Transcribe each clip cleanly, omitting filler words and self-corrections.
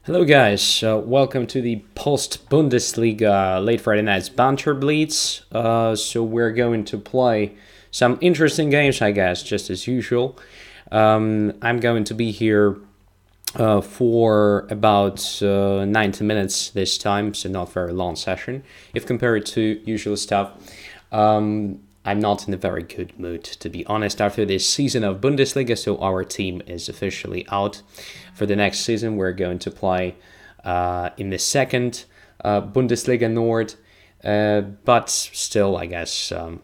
Hello guys, welcome to the post-Bundesliga late Friday night's Banter Blitz. So we're going to play some interesting games, I guess, just as usual. I'm going to be here for about 90 minutes this time, so not very long session if compared to usual stuff. I'm not in a very good mood, to be honest, after this season of Bundesliga, so our team is officially out. For the next season, we're going to play in the second Bundesliga Nord, but still, I guess, it's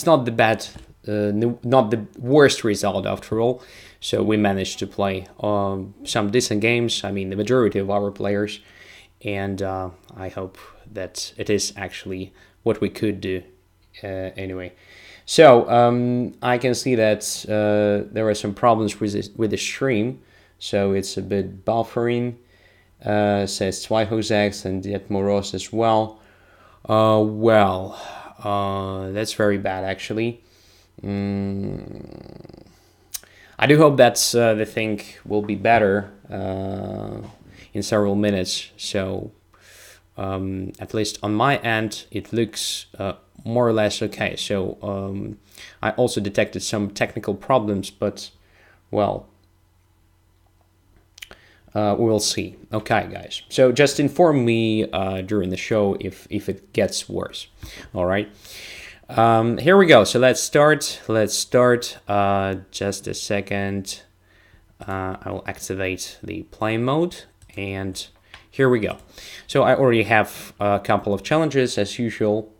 not not the worst result after all. So we managed to play some decent games. I mean, the majority of our players, and I hope that it is actually what we could do anyway. So I can see that there are some problems with the stream, so it's a bit buffering. Says Twyhozex and Dietmoros as well. That's very bad actually. I do hope that the thing will be better in several minutes. So at least on my end, it looks more or less okay. So I also detected some technical problems, but well, we'll see. Okay, guys. So just inform me during the show if it gets worse. All right. Here we go. So let's start. Just a second. I will activate the play mode and here we go. So I already have a couple of challenges as usual.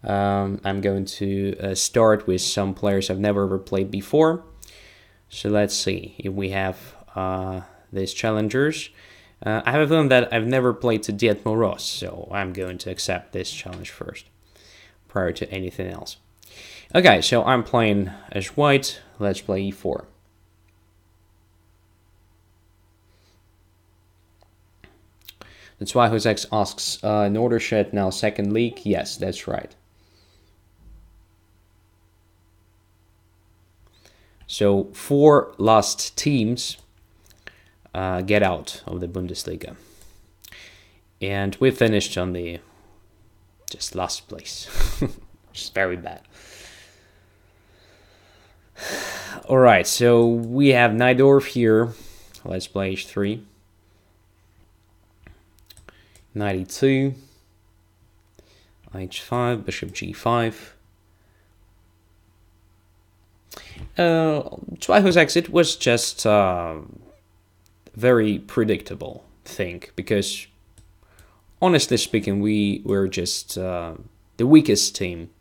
I'm going to start with some players I've never ever played before. So let's see if we have these challengers. I have a feeling that I've never played to Dietmoros, so I'm going to accept this challenge first, prior to anything else. Okay, so I'm playing as white. Let's play e4. That's why Josex asks, Norderstedt now second league? Yes, that's right. So 4 last teams get out of the Bundesliga. And we finished on the just last place, which is very bad. All right, so we have Najdorf here. Let's play h3. 92, h5, bishop g5. Twyhozex, it was just very predictable thing, because honestly speaking, we were just the weakest team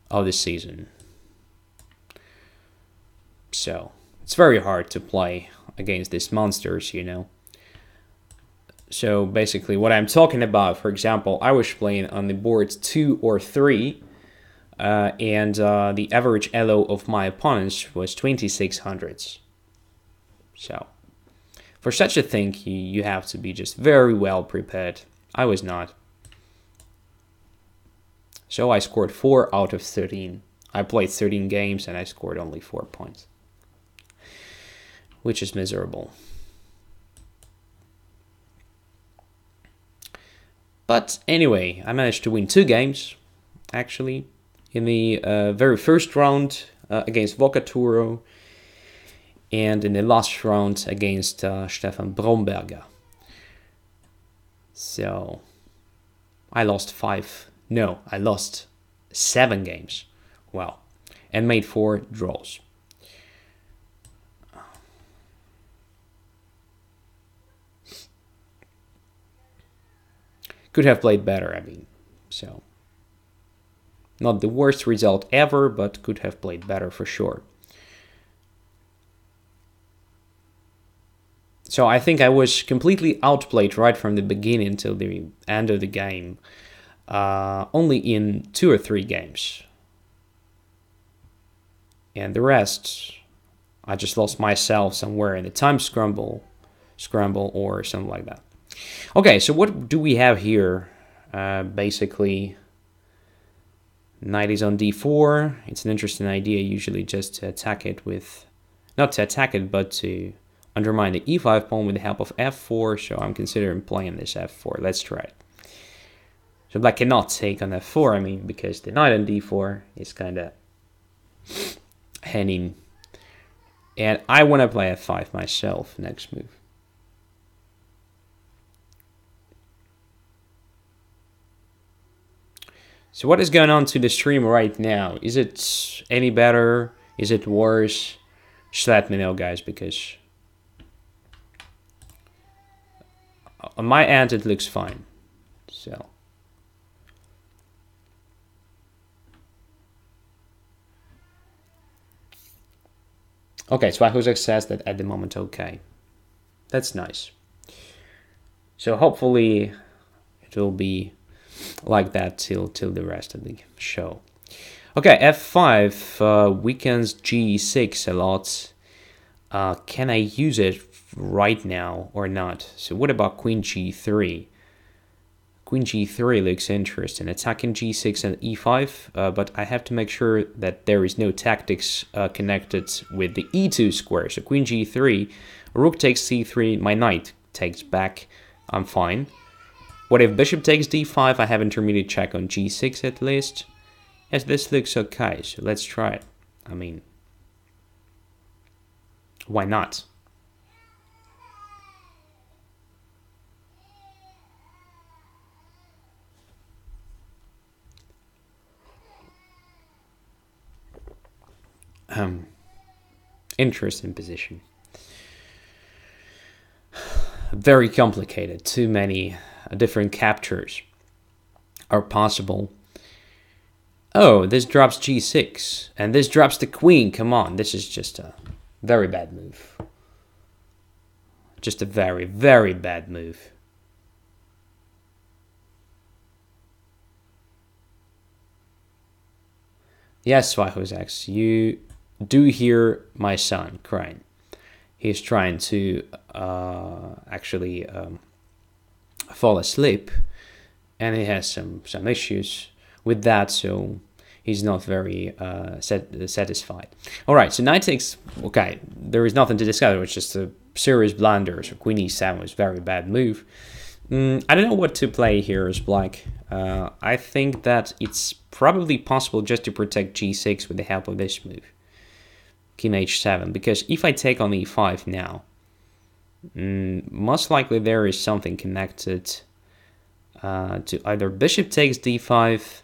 of the season. So it's very hard to play against these monsters, you know. So basically what I'm talking about, for example, I was playing on the board 2 or 3, and the average elo of my opponents was 2600s. So for such a thing, you have to be just very well prepared. I was not. So I scored 4 out of 13. I played 13 games and I scored only 4 points, which is miserable. But anyway, I managed to win 2 games, actually, in the very first round against Vocaturo, and in the last round against Stefan Bromberger. So I lost 7 games. Wow. And made 4 draws. Could have played better, I mean. So not the worst result ever, but could have played better for sure. So I think I was completely outplayed right from the beginning till the end of the game. Only in 2 or 3 games. And the rest, I just lost myself somewhere in the time scramble or something like that. Okay, so what do we have here? Basically, knight is on d4. It's an interesting idea, usually just to attack it with... Not to attack it, but to undermine the e5 pawn with the help of f4, so I'm considering playing this f4. Let's try it. So black cannot take on f4, I mean, because the knight on d4 is kind of hanging. And I want to play f5 myself, next move. So what is going on to the stream right now? Is it any better? Is it worse? Just let me know, guys, because on my end it looks fine. So okay, Swahuzek says that at the moment, okay. That's nice. So hopefully it will be like that till the rest of the show. Okay, f5 weakens g6 a lot. Can I use it right now or not? So what about queen g3? Queen g3 looks interesting. Attacking g6 and e5, but I have to make sure that there is no tactics connected with the e2 square. So queen g3, rook takes c3, my knight takes back, I'm fine. What if bishop takes d5? I have intermediate check on g6 at least. Yes, this looks okay, so let's try it. I mean, why not? Interesting position. Very complicated. Too many different captures are possible. Oh, this drops g6, and this drops the queen. Come on, this is just a very bad move. Just a very, very bad move. Yes, Swahuzek, you do hear my son crying. He's trying to actually fall asleep, and he has some issues with that, so he's not very satisfied. All right, so knight takes. Okay, there is nothing to discuss. It was just a serious blunder. So queen e7 was a very bad move. I don't know what to play here as black. I think that it's probably possible just to protect g6 with the help of this move, king h7, because if I take on e5 now, most likely there is something connected to either bishop takes d5,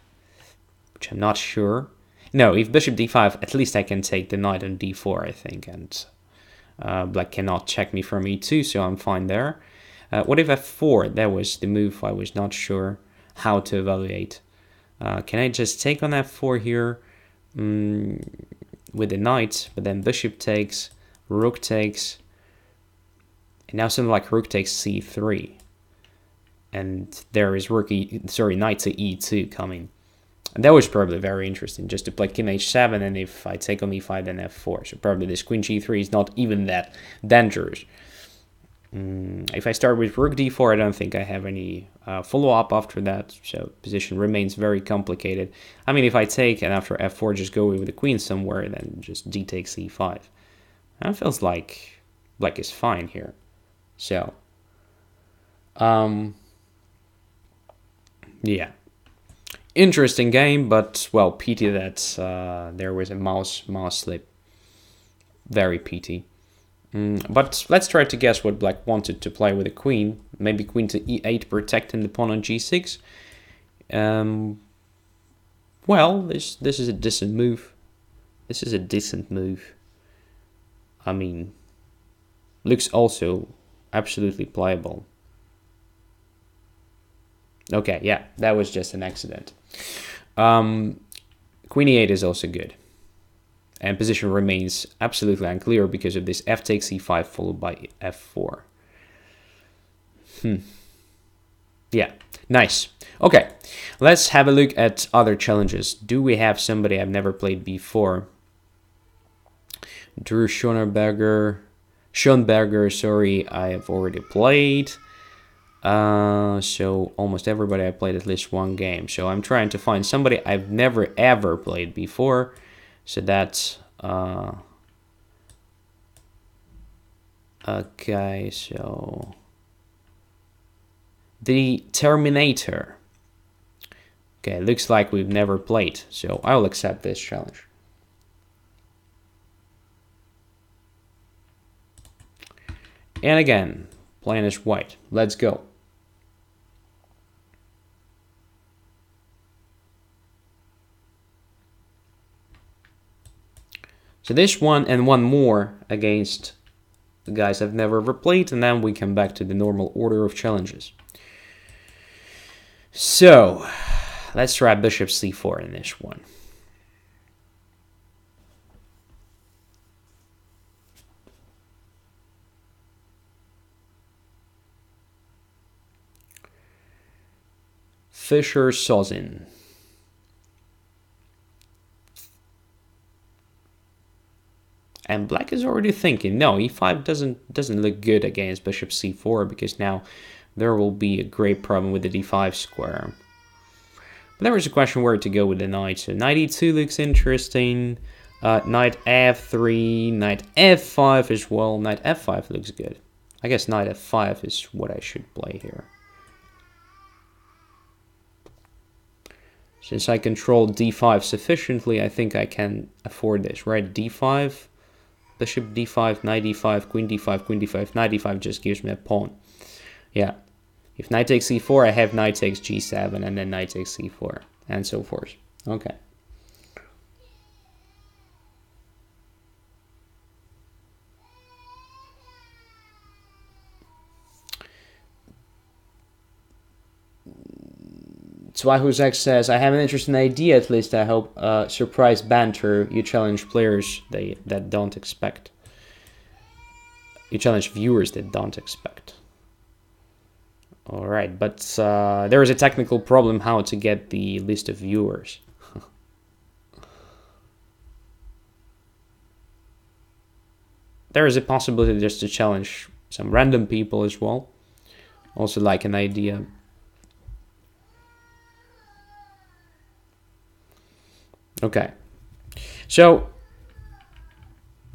which I'm not sure. No, if bishop d5, at least I can take the knight on d4, I think, and black cannot check me from e2, so I'm fine there. What if f4? That was the move I was not sure how to evaluate. Can I just take on f4 here with the knight, but then bishop takes, rook takes, and now something like rook takes c3. And there is knight to e2 coming. And that was probably very interesting, just to play king h7, and if I take on e5, then f4. So probably this queen g3 is not even that dangerous. If I start with rook d4, I don't think I have any follow-up after that, so position remains very complicated. I mean, if I take and after f4 just go with the queen somewhere, then just d takes e5. That feels like black is fine here. So, yeah. Interesting game, but, well, pity that there was a mouse slip. Very pity. But let's try to guess what black wanted to play with the queen. Maybe queen to e8, protecting the pawn on g6. Well, this is a decent move. This is a decent move. I mean, looks also absolutely playable. Okay, yeah, that was just an accident. Queen e8 is also good. And position remains absolutely unclear because of this f takes e5 followed by f4. Yeah, nice. Okay, let's have a look at other challenges. Do we have somebody I've never played before? Drew Schoenberger, sorry, I have already played. So almost everybody I played at least one game. So I'm trying to find somebody I've never ever played before. So that's Okay, so the Terminator. Okay, looks like we've never played, so I'll accept this challenge. And again, plan is white. Let's go. So this one and one more against the guys I've never ever played, and then we come back to the normal order of challenges. So, let's try bishop c4 in this one. Fischer Sozin. And black is already thinking, no, e5 doesn't look good against bishop c4 because now there will be a great problem with the d5 square. But there was a question where to go with the knight. So knight e2 looks interesting. Knight f3, knight f5 as well. Knight f5 looks good. I guess knight f5 is what I should play here. Since I control d5 sufficiently, I think I can afford this, right? d5, bishop d5, knight d5, queen d5, queen d5, knight d5 just gives me a pawn. Yeah. If knight takes c4, I have knight takes g7, and then knight takes c4, and so forth. Okay. Swahuzek says, I have an interesting idea, at least I hope. Surprise banter. You challenge players that don't expect. You challenge viewers that don't expect. Alright, but there is a technical problem how to get the list of viewers. There is a possibility just to challenge some random people as well. Also like an idea. Okay, so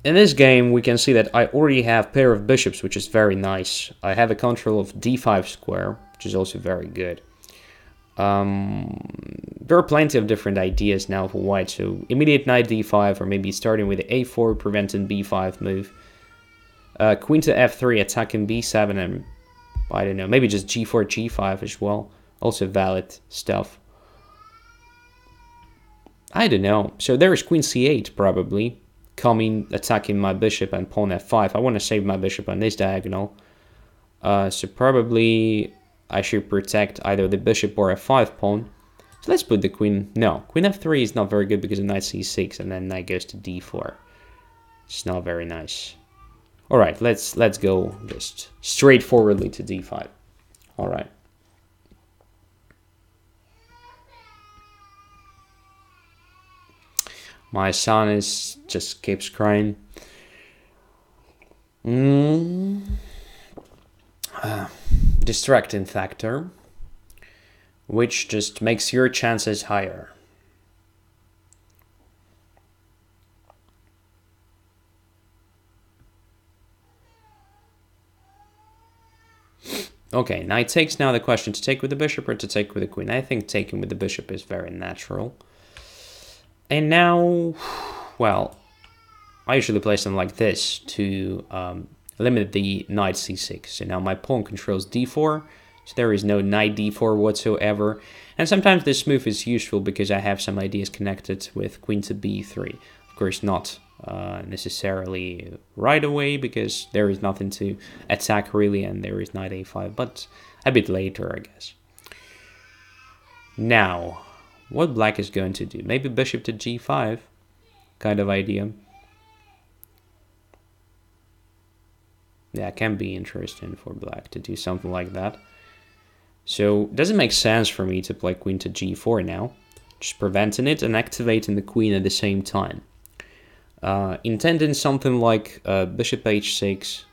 in this game we can see that I already have pair of bishops, which is very nice. I have a control of d5 square, which is also very good. There are plenty of different ideas now for white, so immediate knight d5, or maybe starting with the a4, preventing b5 move. Queen to f3, attacking b7, and I don't know, maybe just g4, g5 as well. Also valid stuff. I don't know. So there is queen c8 probably, coming, attacking my bishop and pawn f5. I want to save my bishop on this diagonal. So probably I should protect either the bishop or f5 pawn. So let's put the queen. No, queen f3 is not very good because of knight c6, and then knight goes to d4. It's not very nice. All right, let's go just straightforwardly to d5. All right. My son just keeps crying. Distracting factor, which just makes your chances higher. Okay, knight takes. Now the question, to take with the bishop or to take with the queen? I think taking with the bishop is very natural. And now, well, I usually play something like this to limit the knight c6. So now my pawn controls d4, so there is no knight d4 whatsoever. And sometimes this move is useful because I have some ideas connected with queen to b3. Of course, not necessarily right away because there is nothing to attack really, and there is knight a5, but a bit later, I guess. Now, what black is going to do? Maybe bishop to g5 kind of idea. Yeah, it can be interesting for black to do something like that. So it doesn't make sense for me to play queen to g4 now. Just preventing it and activating the queen at the same time. Intending something like bishop h6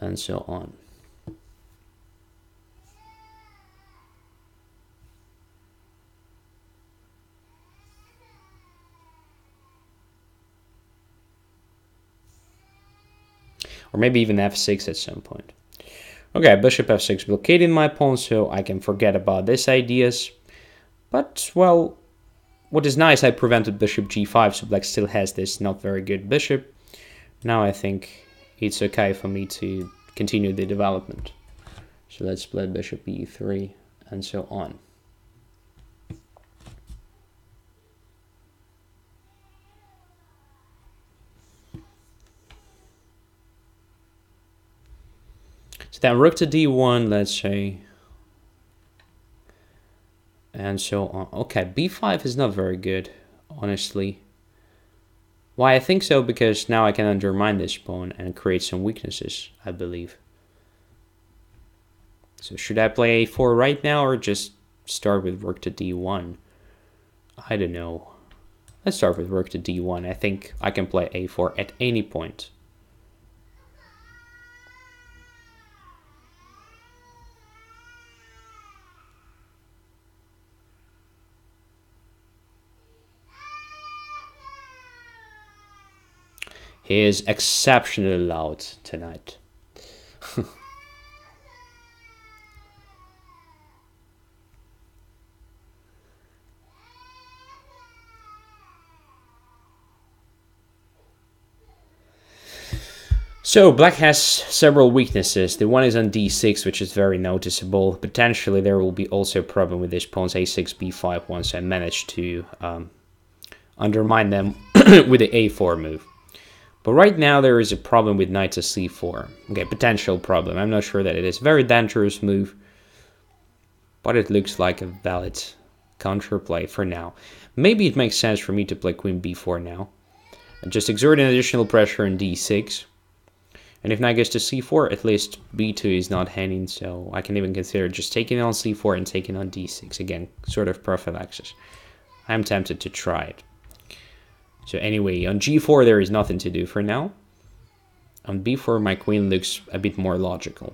and so on. or maybe even f6 at some point. Okay, bishop f6 blockading my pawn, so I can forget about these ideas. But, well, what is nice, I prevented bishop g5, so black still has this not very good bishop. Now I think it's okay for me to continue the development. So let's play bishop e3 and so on. So then rook to d1, let's say, and so on. Okay, b5 is not very good, honestly. Why I think so? Because now I can undermine this pawn and create some weaknesses, I believe. So should I play a4 right now or just start with rook to d1? I don't know. Let's start with rook to d1. I think I can play a4 at any point. He is exceptionally loud tonight. So black has several weaknesses. The one is on d6, which is very noticeable. Potentially there will be also a problem with this pawn's a6, b5 once I manage to undermine them with the a4 move. But right now there is a problem with knight to c4. Okay, potential problem. I'm not sure that it is a very dangerous move, but it looks like a valid counterplay for now. Maybe it makes sense for me to play queen b4 now, and just exert an additional pressure on d6. And if knight goes to c4, at least b2 is not hanging, so I can even consider just taking on c4 and taking on d6. Again, sort of prophylaxis. I'm tempted to try it. So anyway, on g4 there is nothing to do for now. On b4 my queen looks a bit more logical.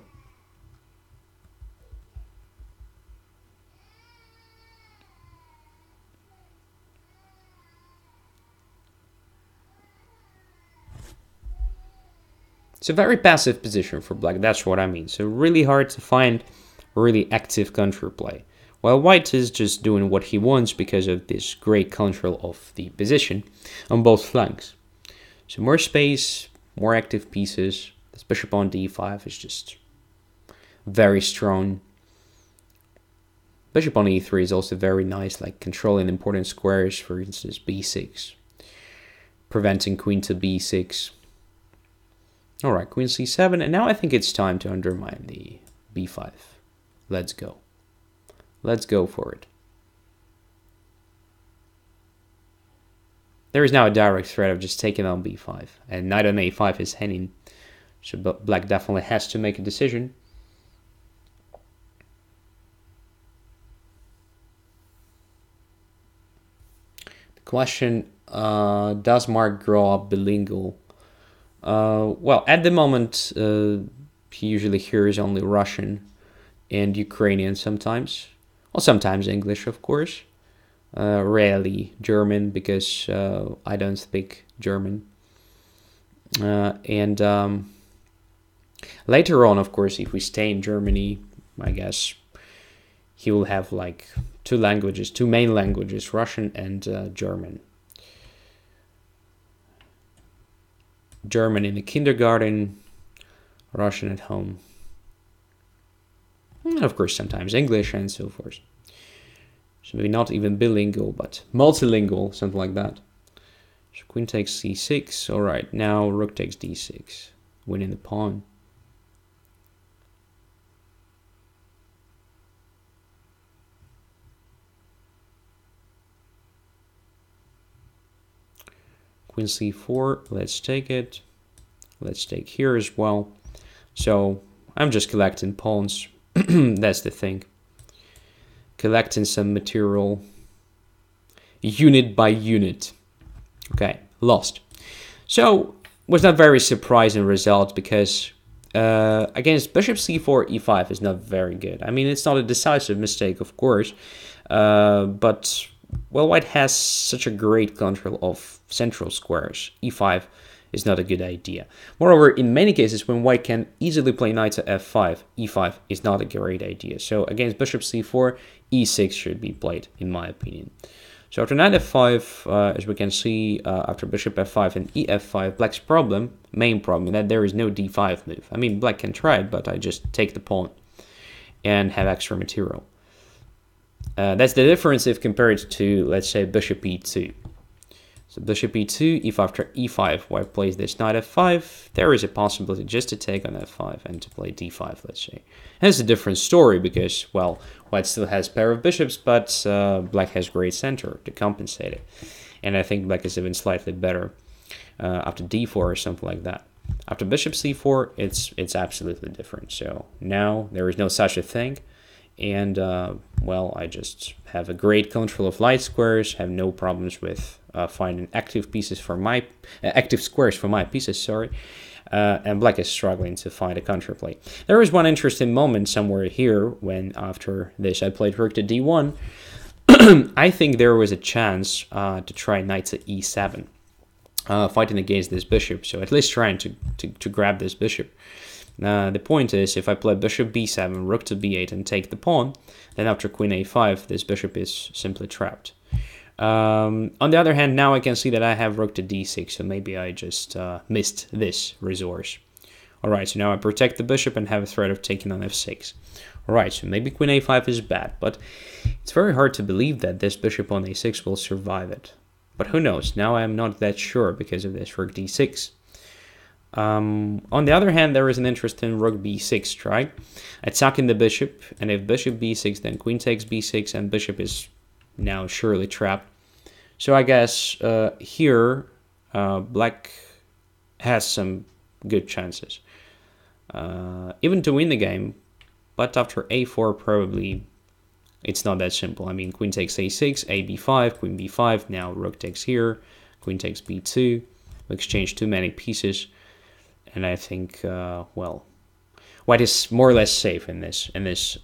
It's a very passive position for black, that's what I mean. So really hard to find really active counterplay. While white is just doing what he wants because of this great control of the position on both flanks. So more space, more active pieces. This bishop on d5 is just very strong. Bishop on e3 is also very nice, like controlling important squares, for instance b6. Preventing queen to b6. Alright, queen c7, and now I think it's time to undermine the b5. Let's go. Let's go for it. There is now a direct threat of just taking on b5, and knight on a5 is hanging, so black definitely has to make a decision. The question, does Mark grow up bilingual? Well, at the moment, he usually hears only Russian and Ukrainian sometimes. Well, sometimes English, of course. Rarely German, because I don't speak German. And later on, of course, if we stay in Germany, I guess he will have like two main languages, Russian and German. German in the kindergarten, Russian at home. And of course, sometimes English and so forth. So maybe not even bilingual, but multilingual, something like that. So queen takes c6. All right, now rook takes d6, winning the pawn. Queen c4, let's take it. Let's take here as well. So I'm just collecting pawns. That's the thing. Collecting some material unit by unit. Okay, lost. So was not very surprising result, because against bishop c4, e5 is not very good. I mean, it's not a decisive mistake, of course, but well, white has such a great control of central squares. e5 is not a good idea. Moreover, in many cases, when white can easily play knight to f5, e5 is not a great idea. So against bishop c4, e6 should be played, in my opinion. So after knight f5, as we can see, after bishop f5 and ef5, black's main problem, that there is no d5 move. I mean, black can try it, but I just take the pawn and have extra material. That's the difference if compared to, let's say, bishop e2. So bishop e2, if after e5 white plays this knight f5, there is a possibility just to take on f5 and to play d5, let's say. And it's a different story because, well, white still has pair of bishops, but black has great center to compensate it. And I think black is even slightly better after d4 or something like that. After bishop c4, it's absolutely different. So now there is no such a thing. And, well, I just have a great control of light squares, have no problems with finding active squares for my pieces, sorry. And black is struggling to find a counterplay. There is one interesting moment somewhere here when after this I played rook to d1. I think there was a chance to try knight to e7, fighting against this bishop, so at least trying to grab this bishop. The point is, if I play bishop b7, rook to b8, and take the pawn, then after queen a5, this bishop is simply trapped. On the other hand, now I can see that I have rook to d6, so maybe I just missed this resource. Alright, so now I protect the bishop and have a threat of taking on f6. Alright, so maybe queen a5 is bad, but it's very hard to believe that this bishop on a6 will survive it. But who knows, now I am not that sure because of this rook d6. On the other hand, there is an interesting rook b6 try, attacking the bishop, and if bishop b6, then queen takes b6, and bishop is now surely trapped. So I guess here black has some good chances, even to win the game, but after a4 probably it's not that simple. I mean, queen takes a6, a b5, queen b5, now rook takes here, queen takes b2, we exchange too many pieces. And I think, well, white is more or less safe in this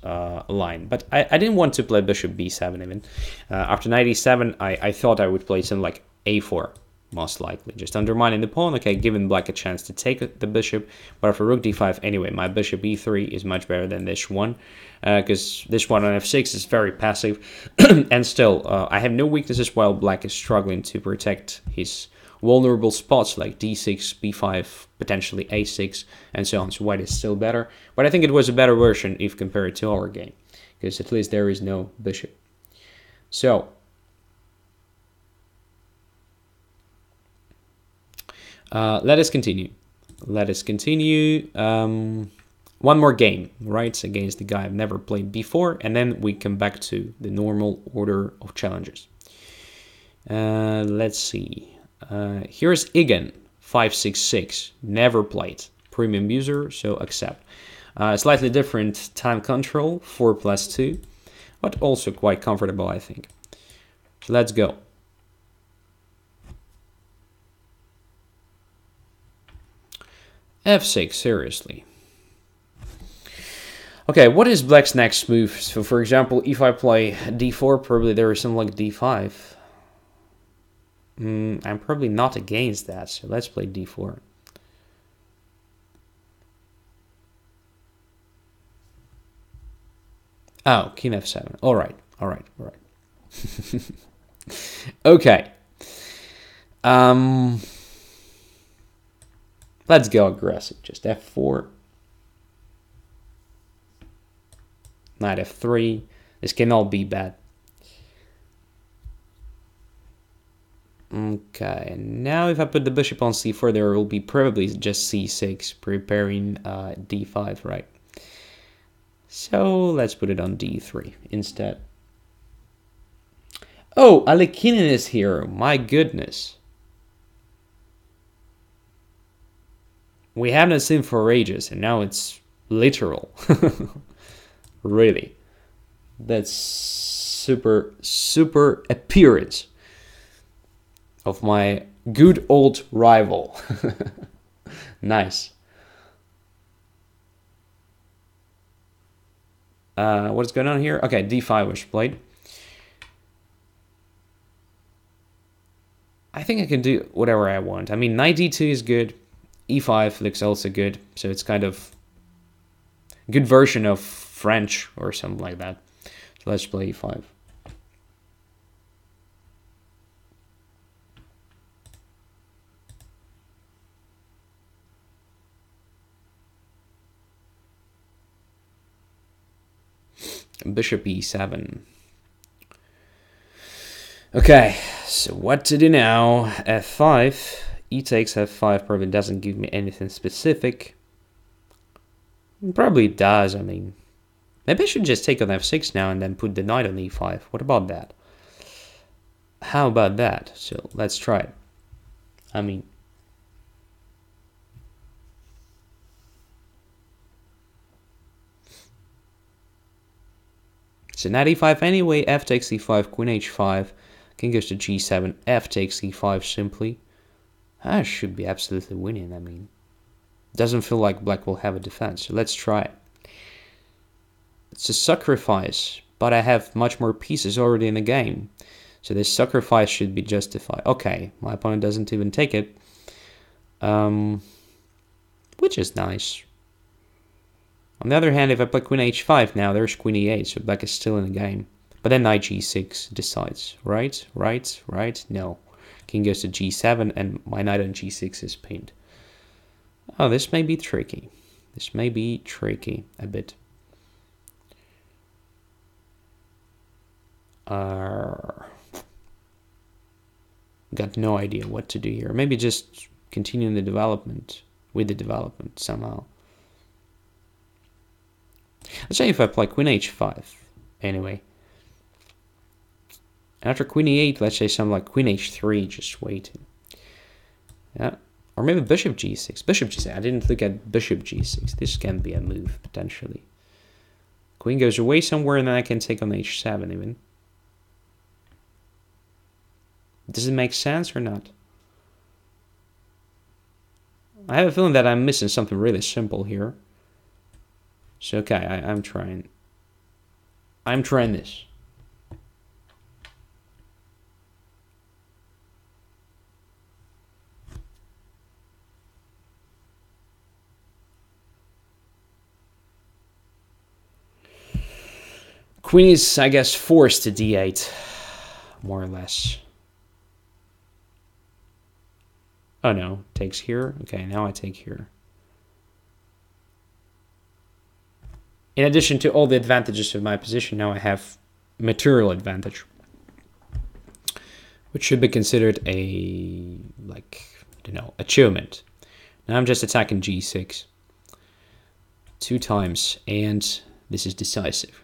line. But I didn't want to play bishop b7 even. After knight e7, I thought I would play something like a4, most likely. Just undermining the pawn, okay, giving black a chance to take the bishop. But after rook d5, anyway, my bishop e3 is much better than this one. Because this one on f6 is very passive. And still, I have no weaknesses while black is struggling to protect his vulnerable spots like d6, b5, potentially a6, and so on. So white is still better, but I think it was a better version if compared to our game, because at least there is no bishop. So let us continue. One more game, right, against the guy I've never played before, and then we come back to the normal order of challenges. Let's see. Here's Igan 566, never played, premium user, so accept. Slightly different time control, 4+2, but also quite comfortable, I think. So let's go. f6, seriously. Okay, what is black's next move? So for example, if I play d4, probably there is something like d5. I'm probably not against that, so let's play d4. Oh, king f7. All right. Okay. Let's go aggressive. Just f4. Knight f3. This can all be bad. Okay, and now if I put the bishop on c4, there will be probably just c6, preparing d5, right? So let's put it on d3 instead. Oh, Alekinen is here, my goodness. We haven't seen for ages, and now it's literal. Really. That's super appearance of my good old rival. Nice. What's going on here? Okay, d5 was played. I think I can do whatever I want. I mean, knight d2 is good. e5 looks also good. So it's kind of a good version of French or something like that. So let's play e5. Bishop e7. Okay, so what to do now? f5. E takes f5 probably doesn't give me anything specific. Probably does, I mean. Maybe I should just take on f6 now and then put the knight on e5. What about that? How about that? So let's try it. I mean, so knight e5 anyway, f takes e5, queen h5, king goes to g7, f takes e5 simply. I should be absolutely winning, I mean. Doesn't feel like black will have a defense, so let's try it. It's a sacrifice, but I have much more pieces already in the game. So this sacrifice should be justified. Okay, my opponent doesn't even take it. Which is nice. On the other hand, if I play queen h5 now, there's queen e8, so black is still in the game. But then knight g6 decides. Right? No. King goes to g7, and my knight on g6 is pinned. Oh, this may be tricky. This may be tricky a bit. Got no idea what to do here. Maybe just continue the development with the development somehow. Let's say if I play queen h5 anyway. After queen e8, let's say something like queen h3, just waiting. Yeah. Or maybe bishop g6. Bishop g6. I didn't look at bishop g6. This can be a move, potentially. Queen goes away somewhere, and then I can take on h7 even. Does it make sense or not? I have a feeling that I'm missing something really simple here. So, okay, I'm trying. I'm trying this. Queen is, I guess, forced to d8, more or less. Oh no, takes here. Okay, now I take here. In addition to all the advantages of my position, now I have material advantage, which should be considered a, like, I don't know, achievement. Now I'm just attacking g6 2 times, and this is decisive.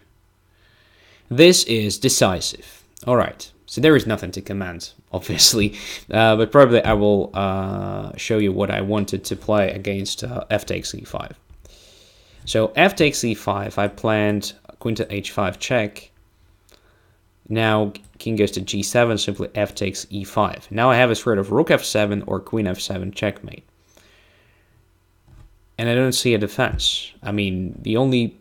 This is decisive. All right. So there is nothing to command, obviously, but probably I will show you what I wanted to play against f takes e5. So f takes e5, I planned queen to h5 check. Now king goes to g7, simply f takes e5. Now I have a threat of rook f7 or queen f7 checkmate. And I don't see a defense. I mean, the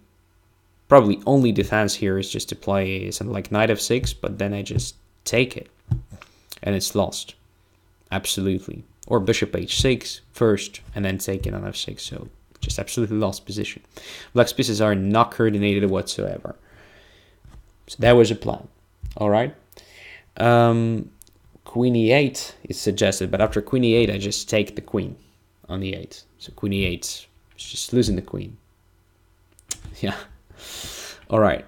probably only defense here is just to play something like knight f6, but then I just take it, and it's lost, absolutely. Or bishop h6 first, and then take it on f6, so just absolutely lost position. Black's pieces are not coordinated whatsoever. So that was a plan, all right? Queen e8 is suggested, but after queen e8, I just take the queen on e8. So queen e8 is just losing the queen. Yeah, all right.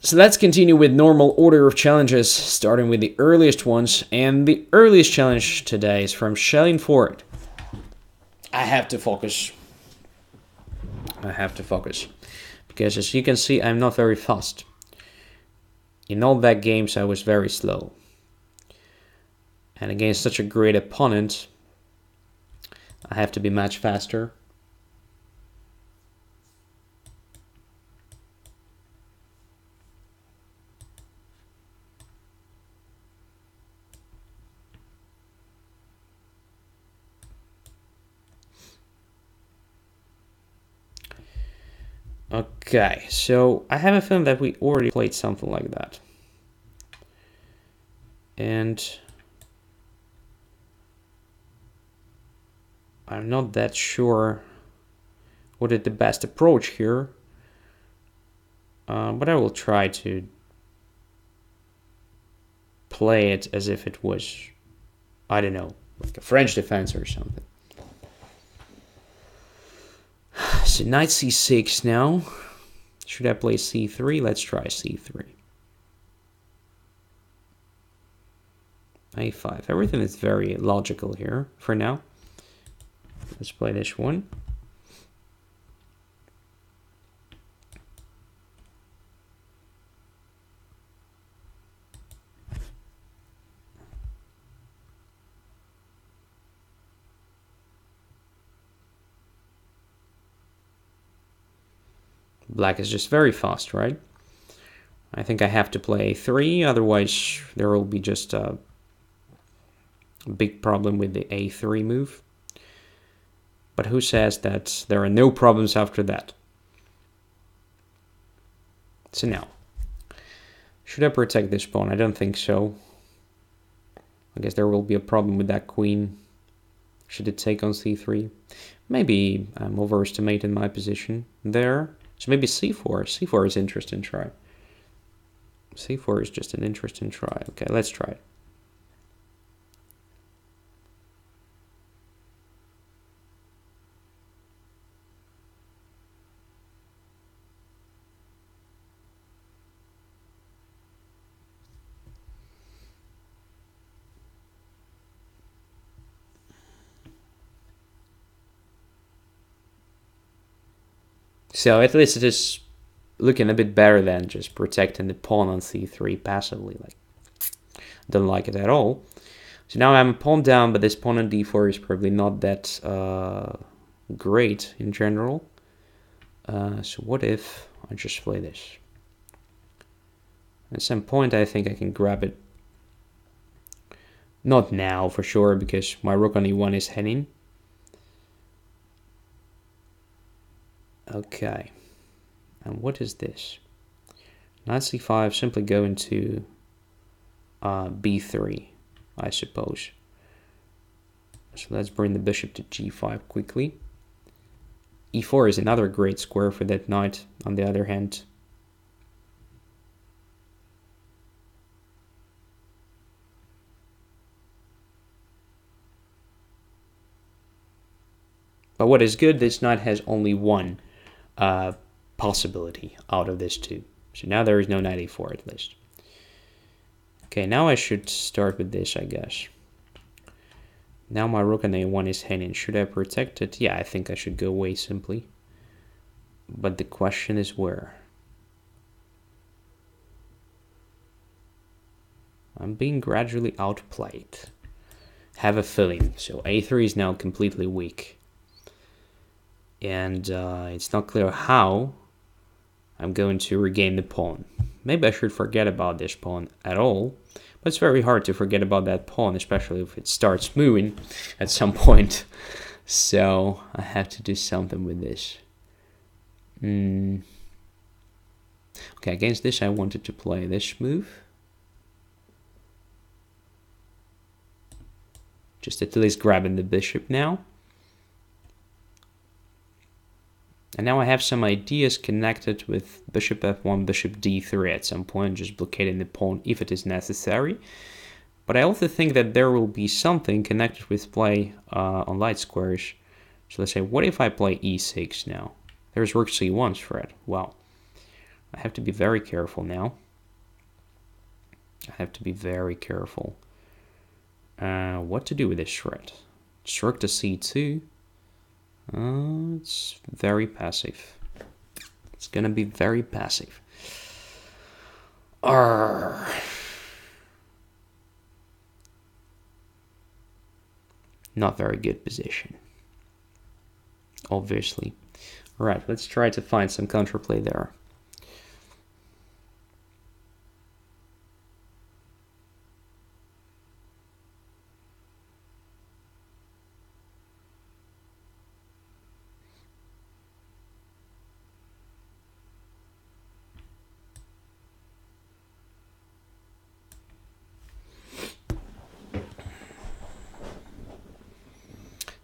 So let's continue with normal order of challenges, starting with the earliest ones. And the earliest challenge today is from Shelling Ford. I have to focus. Because as you can see, I'm not very fast. In all that games, I was very slow. And against such a great opponent, I have to be much faster. Okay, so I have a feeling that we already played something like that. And I'm not that sure what is the best approach here, but I will try to play it as if it was, I don't know, like a French defense or something. So knight c6 now. Should I play c3? Let's try c3. a5. Everything is very logical here for now. Let's play this one. Black is just very fast, right? I think I have to play a3, otherwise there will be just a big problem with the a3 move. But who says that there are no problems after that? So now, should I protect this pawn? I don't think so. I guess there will be a problem with that queen. Should it take on c3? Maybe I'm overestimating my position there. So maybe c4. c4 is interesting try. c4 is just an interesting try. Okay, let's try it. So at least it is looking a bit better than just protecting the pawn on c3 passively. Like, don't like it at all. So now I'm a pawn down, but this pawn on d4 is probably not that great in general. So what if I just play this? At some point I think I can grab it. Not now for sure, because my rook on e1 is heading. Okay, and what is this? Knight c5, simply go into b3, I suppose. So let's bring the bishop to g5 quickly. e4 is another great square for that knight, on the other hand. But what is good, this knight has only one possibility out of this two. So now there is no knight e4 at least. Okay, now I should start with this, I guess. Now my rook on a1 is hanging. Should I protect it? Yeah, I think I should go away simply. But the question is where? I'm being gradually outplayed. Have a feeling. So a3 is now completely weak. And it's not clear how I'm going to regain the pawn. Maybe I should forget about this pawn at all, but it's very hard to forget about that pawn, especially if it starts moving at some point. So I have to do something with this. Okay, against this I wanted to play this move. Just at least grabbing the bishop now. And now I have some ideas connected with bishop f1, bishop d3 at some point, just blockading the pawn if it is necessary. But I also think that there will be something connected with play on light squares. So let's say, what if I play e6 now? There's rook c1 threat. Wow. I have to be very careful now. I have to be very careful. What to do with this threat? It's rook to c2. It's very passive. It's gonna be very passive. Arrgh. Not very good position, obviously. All right, let's try to find some counterplay there.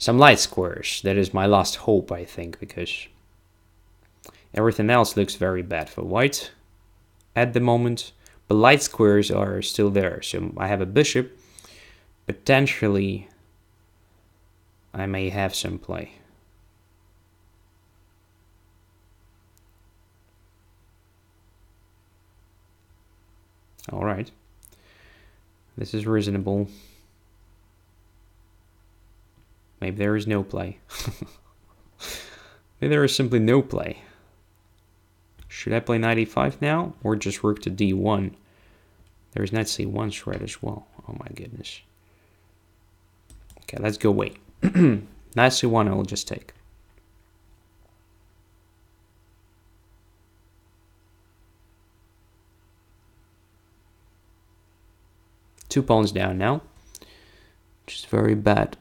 some light squares. That is my last hope, I think, because everything else looks very bad for white at the moment. But light squares are still there. So I have a bishop. Potentially, I may have some play. All right. This is reasonable. Maybe there is no play. Maybe there is simply no play. Should I play knight e5 now? Or just rook to d1? There's knight c1 threat as well. Oh my goodness. Okay, let's go wait. Knight c1 I will just take. Two pawns down now. Which is very bad.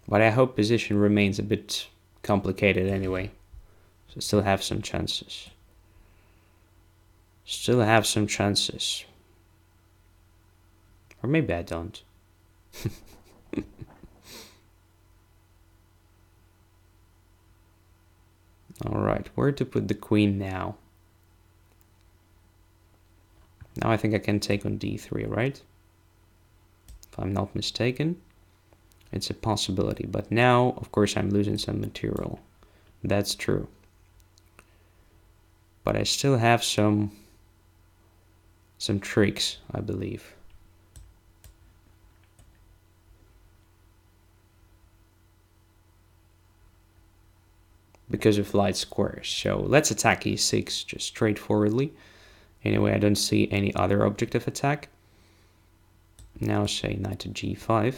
But I hope position remains a bit complicated anyway. So still have some chances. Still have some chances. Or maybe I don't. Alright, where to put the queen now? Now I think I can take on d3, right? If I'm not mistaken. It's a possibility, but now, of course, I'm losing some material. That's true. But I still have some tricks, I believe. Because of light squares. So let's attack e6 just straightforwardly. Anyway, I don't see any other object of attack. Now say knight to g5.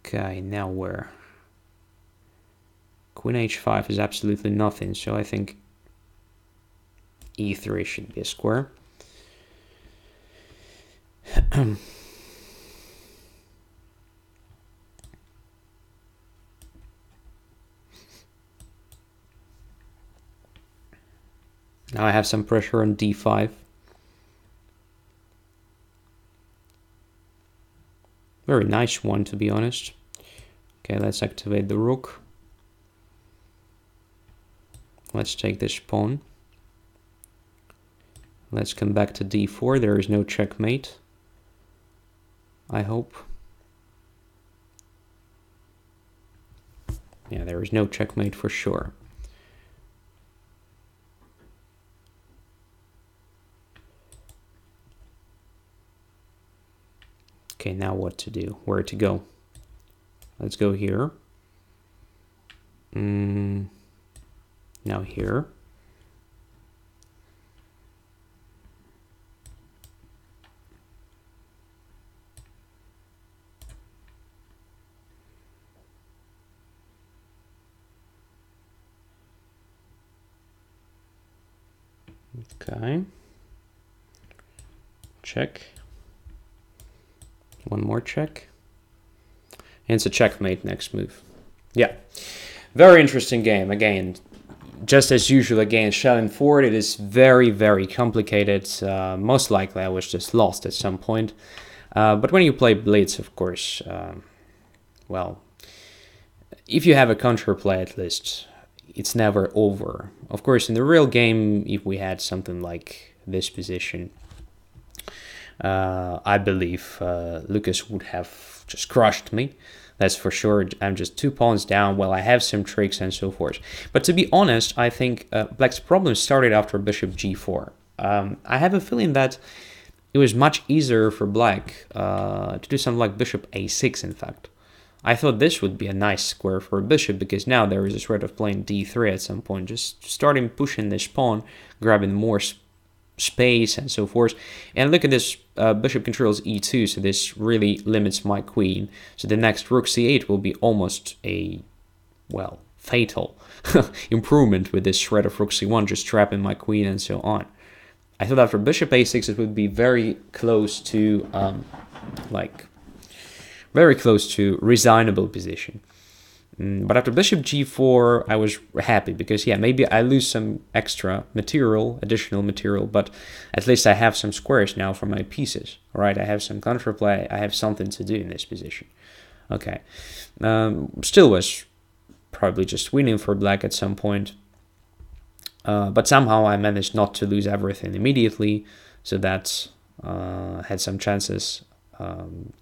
Okay, now where? Queen h5 is absolutely nothing, so I think e3 should be a square. Now I have some pressure on d5. Very nice one, to be honest. Okay, let's activate the rook. Let's take this pawn. Let's come back to d4. There is no checkmate, I hope. Yeah, there is no checkmate for sure. Okay, now what to do? Where to go? Let's go here. Now here. Okay. Check. One more check. And it's a checkmate next move. Yeah. Very interesting game. Again, just as usual against Schellenford, it is very, very complicated. Most likely I was just lost at some point. But when you play Blitz, of course, well, if you have a counterplay at least, it's never over. Of course, in the real game, if we had something like this position, I believe Lucas would have just crushed me. That's for sure. I'm just 2 pawns down. Well, I have some tricks and so forth. But to be honest, I think Black's problem started after bishop g4. I have a feeling that it was much easier for Black to do something like bishop a6, in fact. I thought this would be a nice square for a bishop, because now there is a threat of playing d3 at some point. Just starting pushing this pawn, grabbing more space and so forth. And look at this, bishop controls e2, so this really limits my queen. So the next rook c8 will be almost a, well, fatal improvement with this threat of rook c1 just trapping my queen and so on. I thought after bishop a6 it would be very close to very close to resignable position. But after bishop g4 I was happy because, yeah, maybe I lose some extra material, additional material, but at least I have some squares now for my pieces. All right, I have some counterplay, I have something to do in this position. Okay, still was probably just winning for black at some point. But somehow I managed not to lose everything immediately, so that had some chances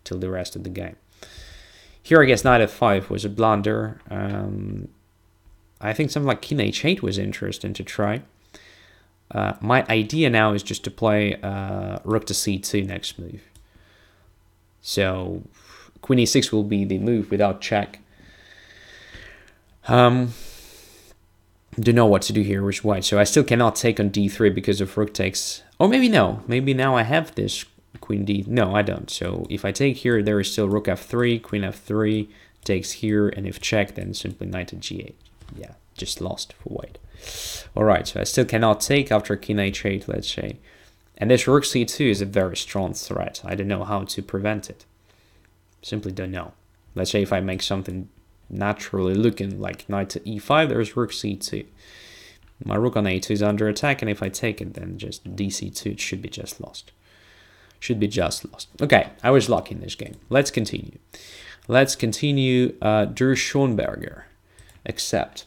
till the rest of the game. Here I guess knight f5 was a blunder. I think something like king h8 was interesting to try. My idea now is just to play rook to c2 next move. So queen e6 will be the move without check. Don't know what to do here with white. So I still cannot take on d3 because of rook takes. Or maybe no. Maybe now I have this queen d. No, I don't. So if I take here, there is still rook f3, queen f3 takes here, and if check, then simply knight to g8. Yeah, just lost for white. All right, so I still cannot take after king h8, let's say. And this rook c2 is a very strong threat. I don't know how to prevent it. Simply don't know. Let's say if I make something naturally looking like knight to e5, there's rook c2. My rook on a2 is under attack, and if I take it, then just dc2, it should be just lost. Should be just lost. Okay, I was lucky in this game. Let's continue. Let's continue. Der Schoenberger. Accept.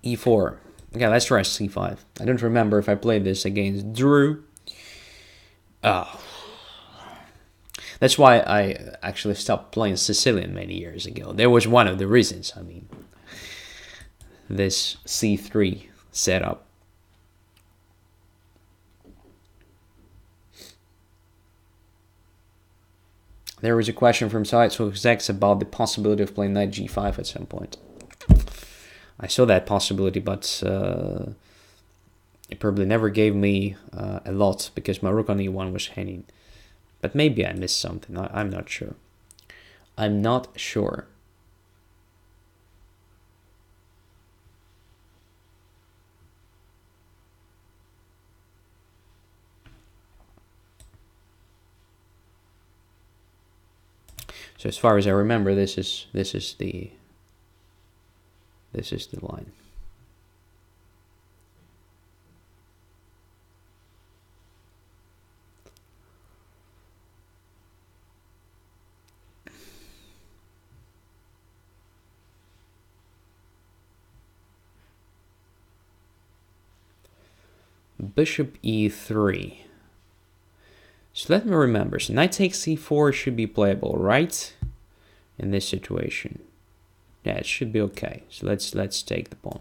e4. Okay, let's try c5. I don't remember if I played this against Drew. Oh. That's why I actually stopped playing Sicilian many years ago. There was one of the reasons, I mean, this c3 setup. There was a question from Sideswix about the possibility of playing knight g5 at some point. I saw that possibility, but it probably never gave me a lot because my rook on e1 was hanging. But maybe I missed something. I'm not sure. I'm not sure. So as far as I remember, this is the line. Bishop e3. So let me remember. So knight takes c4 should be playable, right? In this situation. Yeah, it should be okay. So let's take the pawn.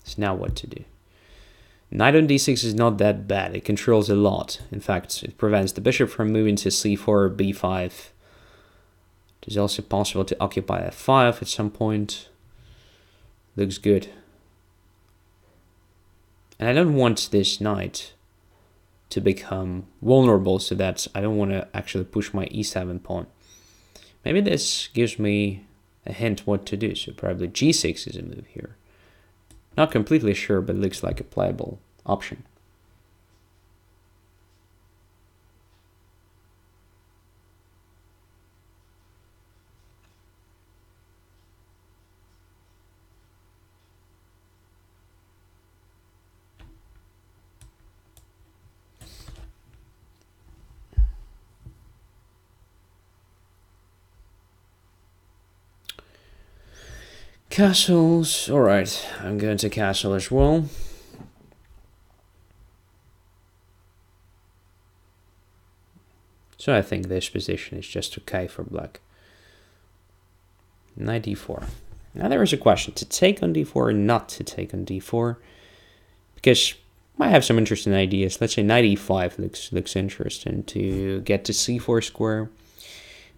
So now what to do? Knight on d6 is not that bad. It controls a lot. In fact, it prevents the bishop from moving to c4 or b5. It is also possible to occupy f5 at some point. Looks good. And I don't want this knight to become vulnerable, so that I don't want to actually push my e7 pawn. Maybe this gives me a hint what to do. So probably g6 is a move here. Not completely sure, but it looks like a playable option. Castles. Alright, I'm going to castle as well. So I think this position is just okay for black. Knight d4. Now there is a question, to take on d4 or not to take on d4. Because I have some interesting ideas. Let's say knight e5 looks interesting to get to c4 square.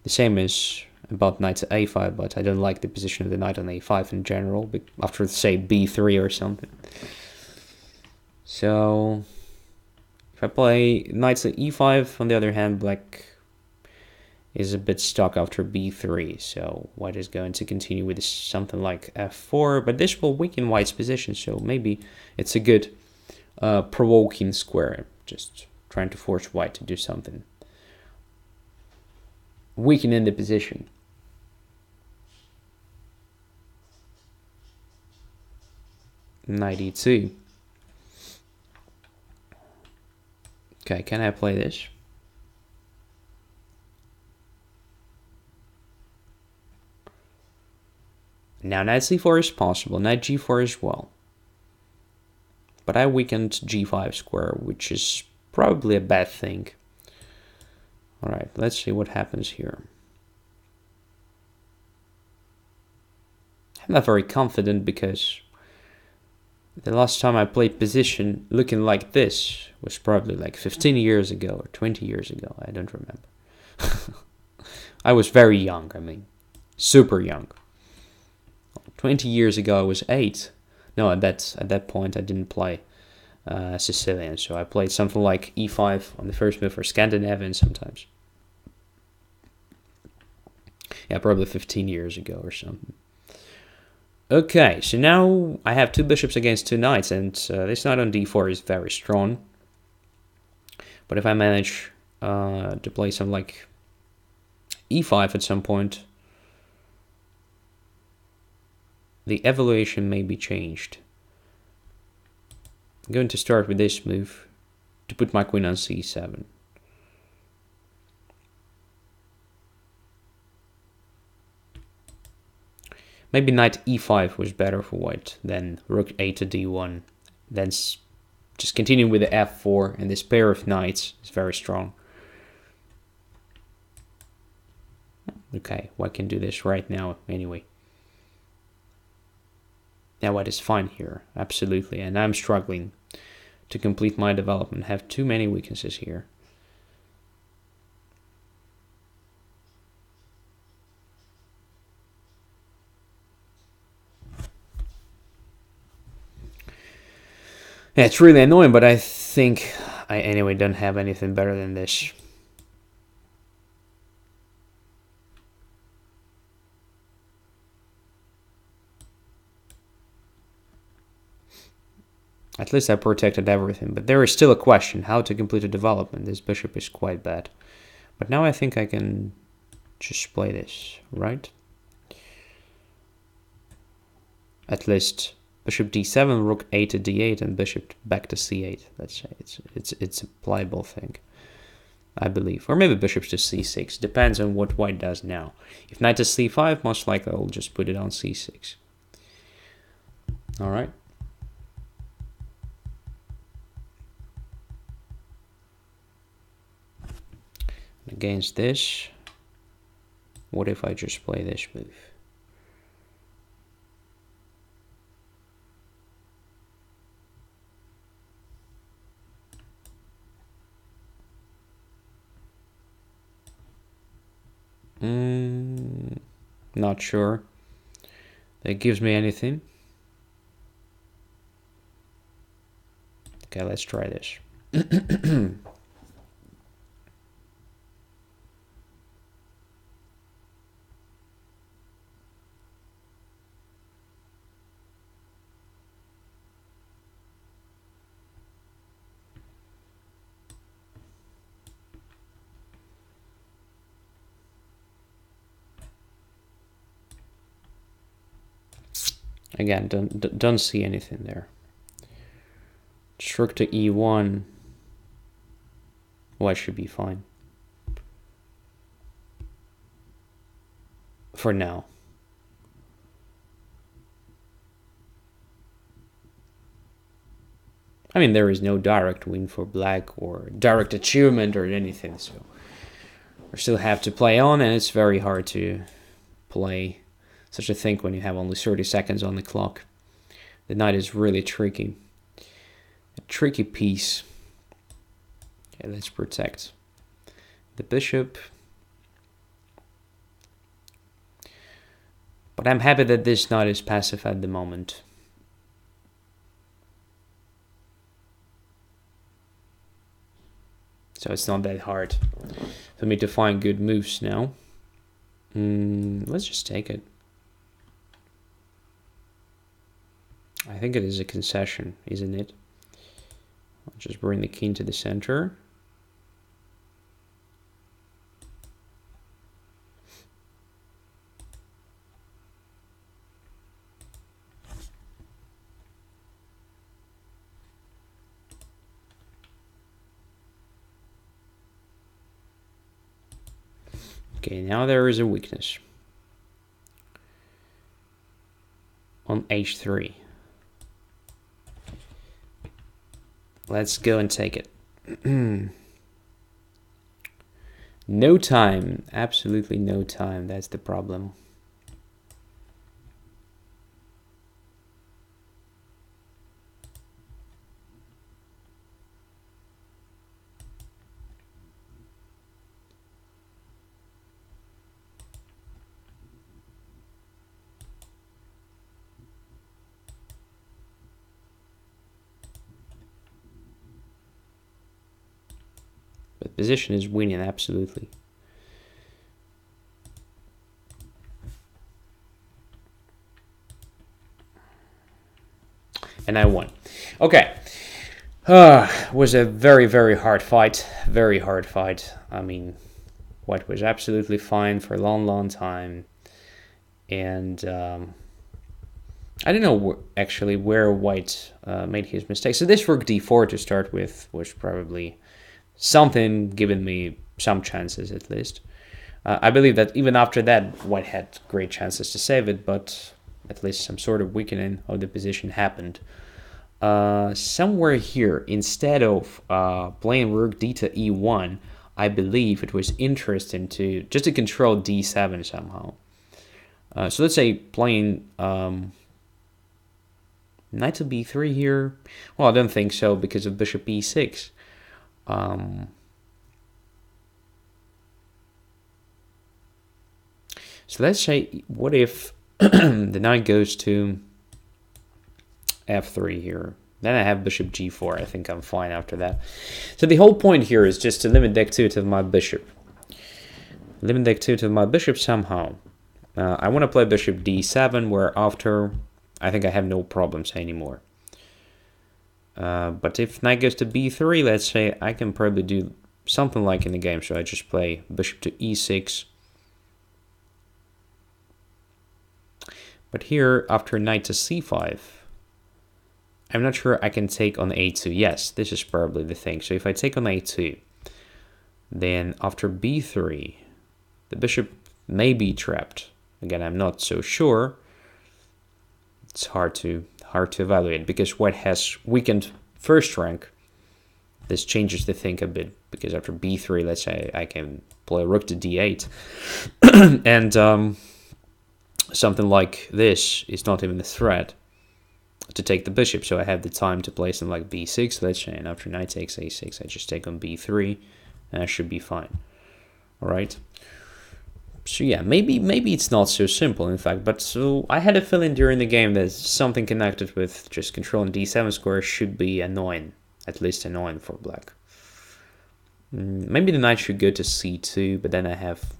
The same as about knight to a5, but I don't like the position of the knight on a5 in general, after, say, b3 or something. So if I play knight to e5, on the other hand, black is a bit stuck after b3, so white is going to continue with something like f4, but this will weaken white's position, so maybe it's a good provoking square, just trying to force white to do something, weakening the position. Knight e2. Okay, can I play this? Now knight c4 is possible, knight g4 as well. But I weakened g5 square, which is probably a bad thing. Alright, let's see what happens here. I'm not very confident because the last time I played position looking like this was probably like 15 years ago or 20 years ago. I don't remember. I was very young, I mean, super young. 20 years ago I was 8. No, at that point I didn't play Sicilian, so I played something like e5 on the first move or Scandinavian sometimes. Yeah, probably 15 years ago or something. Okay, so now I have 2 bishops against 2 knights, and this knight on d4 is very strong. But if I manage to play something like e5 at some point, the evaluation may be changed. I'm going to start with this move to put my queen on c7. Maybe knight e5 was better for white than rook a to d1. Then just continuing with the f4, and this pair of knights is very strong. Okay, white can do this right now anyway. Now white is fine here, absolutely, and I'm struggling to complete my development. I have too many weaknesses here. Yeah, it's really annoying, but I think I anyway don't have anything better than this. At least I protected everything, but there is still a question how to complete a development. This bishop is quite bad. But now I think I can just play this, right? At least bishop d7, rook a to d8, and bishop back to c8. Let's say it's a playable thing, I believe. Or maybe bishops to c6. Depends on what white does now. If knight to c5, most likely I'll just put it on c6. All right. Against this, what if I just play this move? Not sure that gives me anything. Okay, let's try this. Again, don't see anything there. Rook to e1. White should be fine. For now. I mean, there is no direct win for black or direct achievement or anything, so we still have to play on, and it's very hard to play such a thing when you have only 30 seconds on the clock. The knight is really tricky. A tricky piece. Okay, let's protect the bishop. But I'm happy that this knight is passive at the moment. So it's not that hard for me to find good moves now. Let's just take it. I think it is a concession, isn't it? I'll just bring the king to the center. Okay, now there is a weakness on h3. Let's go and take it. No time, absolutely no time, that's the problem. But position is winning, absolutely. And I won. Okay. Was a very, very hard fight. Very hard fight. I mean, white was absolutely fine for a long, long time. And I don't know actually where white made his mistake. So this rook d4 to start with was probably something giving me some chances at least. I believe that even after that, white had great chances to save it, but at least some sort of weakening of the position happened. Somewhere here, instead of playing rook d to e1, I believe it was interesting to just to control d7 somehow. So let's say playing knight to b3 here. Well, I don't think so because of bishop e6. So let's say, what if the knight goes to f3 here? Then I have bishop g4. I think I'm fine after that. So the whole point here is just to limit the activity of my bishop. Limit the activity of my bishop somehow. I want to play bishop d7, where after I think I have no problems anymore. But if knight goes to b3, let's say, I can probably do something like in the game. So I just play bishop to e6. But here, after knight to c5, I'm not sure I can take on a2. Yes, this is probably the thing. So if I take on a2, then after b3, the bishop may be trapped. Again, I'm not so sure. It's hard to evaluate because white has weakened first rank. This changes the thing a bit because after b3, let's say I can play rook to d8, and something like this is not even a threat to take the bishop. So I have the time to play something like b6, let's say, and after knight takes a6, I just take on b3, and I should be fine. All right. So yeah, maybe it's not so simple, in fact, but so I had a feeling during the game that something connected with just controlling d7 square should be annoying, at least annoying for black. Maybe the knight should go to c2, but then I have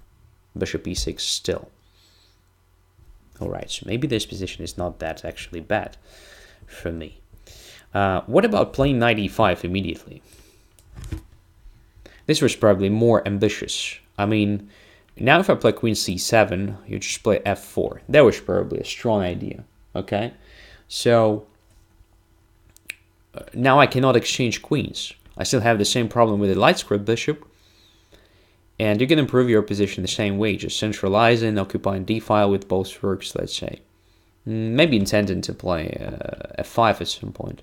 bishop e6 still. Alright, so maybe this position is not that actually bad for me. What about playing knight e5 immediately? This was probably more ambitious. I mean, now if I play queen c7, you just play f4. That was probably a strong idea, okay? So now I cannot exchange queens. I still have the same problem with the light square bishop. And you can improve your position the same way, just centralizing, occupying d-file with both rooks, let's say. Maybe intending to play f5 at some point.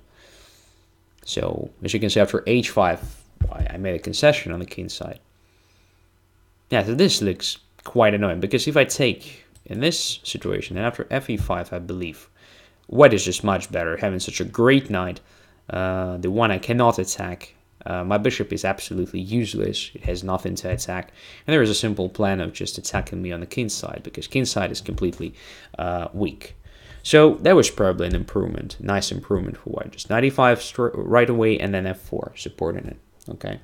So as you can see, after h5, I made a concession on the king side. Yeah, so this looks quite annoying, because if I take in this situation, and after fe5, I believe white is just much better, having such a great knight, the one I cannot attack. My bishop is absolutely useless, it has nothing to attack, and there is a simple plan of just attacking me on the king side, because king side is completely weak. So that was probably an improvement, nice improvement for white. Just knight e5 right away, and then f4 supporting it. Okay.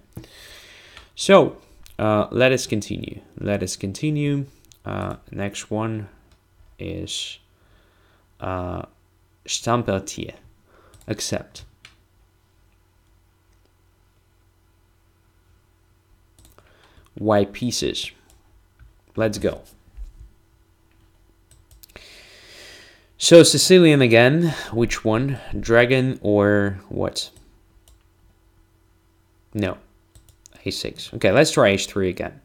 So let us continue. Let us continue. Next one is Stampertier. Accept. White pieces. Let's go. So Sicilian again. Which one? Dragon or what? No. a6. Okay, let's try h3 again.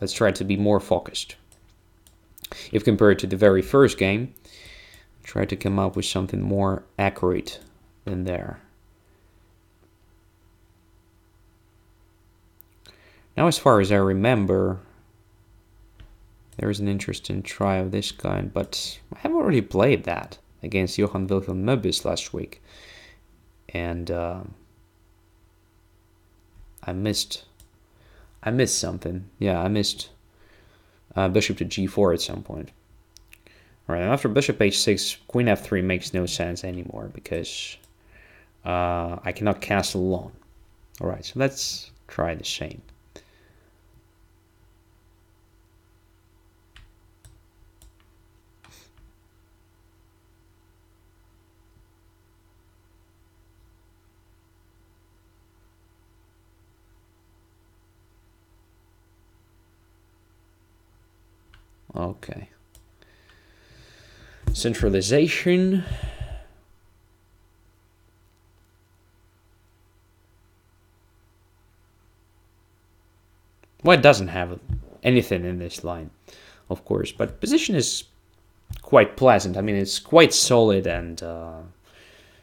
Let's try to be more focused. If compared to the very first game, try to come up with something more accurate than there. Now, as far as I remember, there is an interesting try of this kind, but I have already played that against Johann Wilhelm Möbius last week. And I missed something. Yeah, I missed bishop to g4 at some point. All right, after bishop h6, queen f3 makes no sense anymore, because I cannot castle alone. All right, so let's try the same. Okay. Centralization. White doesn't have anything in this line, of course, but position is quite pleasant. I mean, it's quite solid, and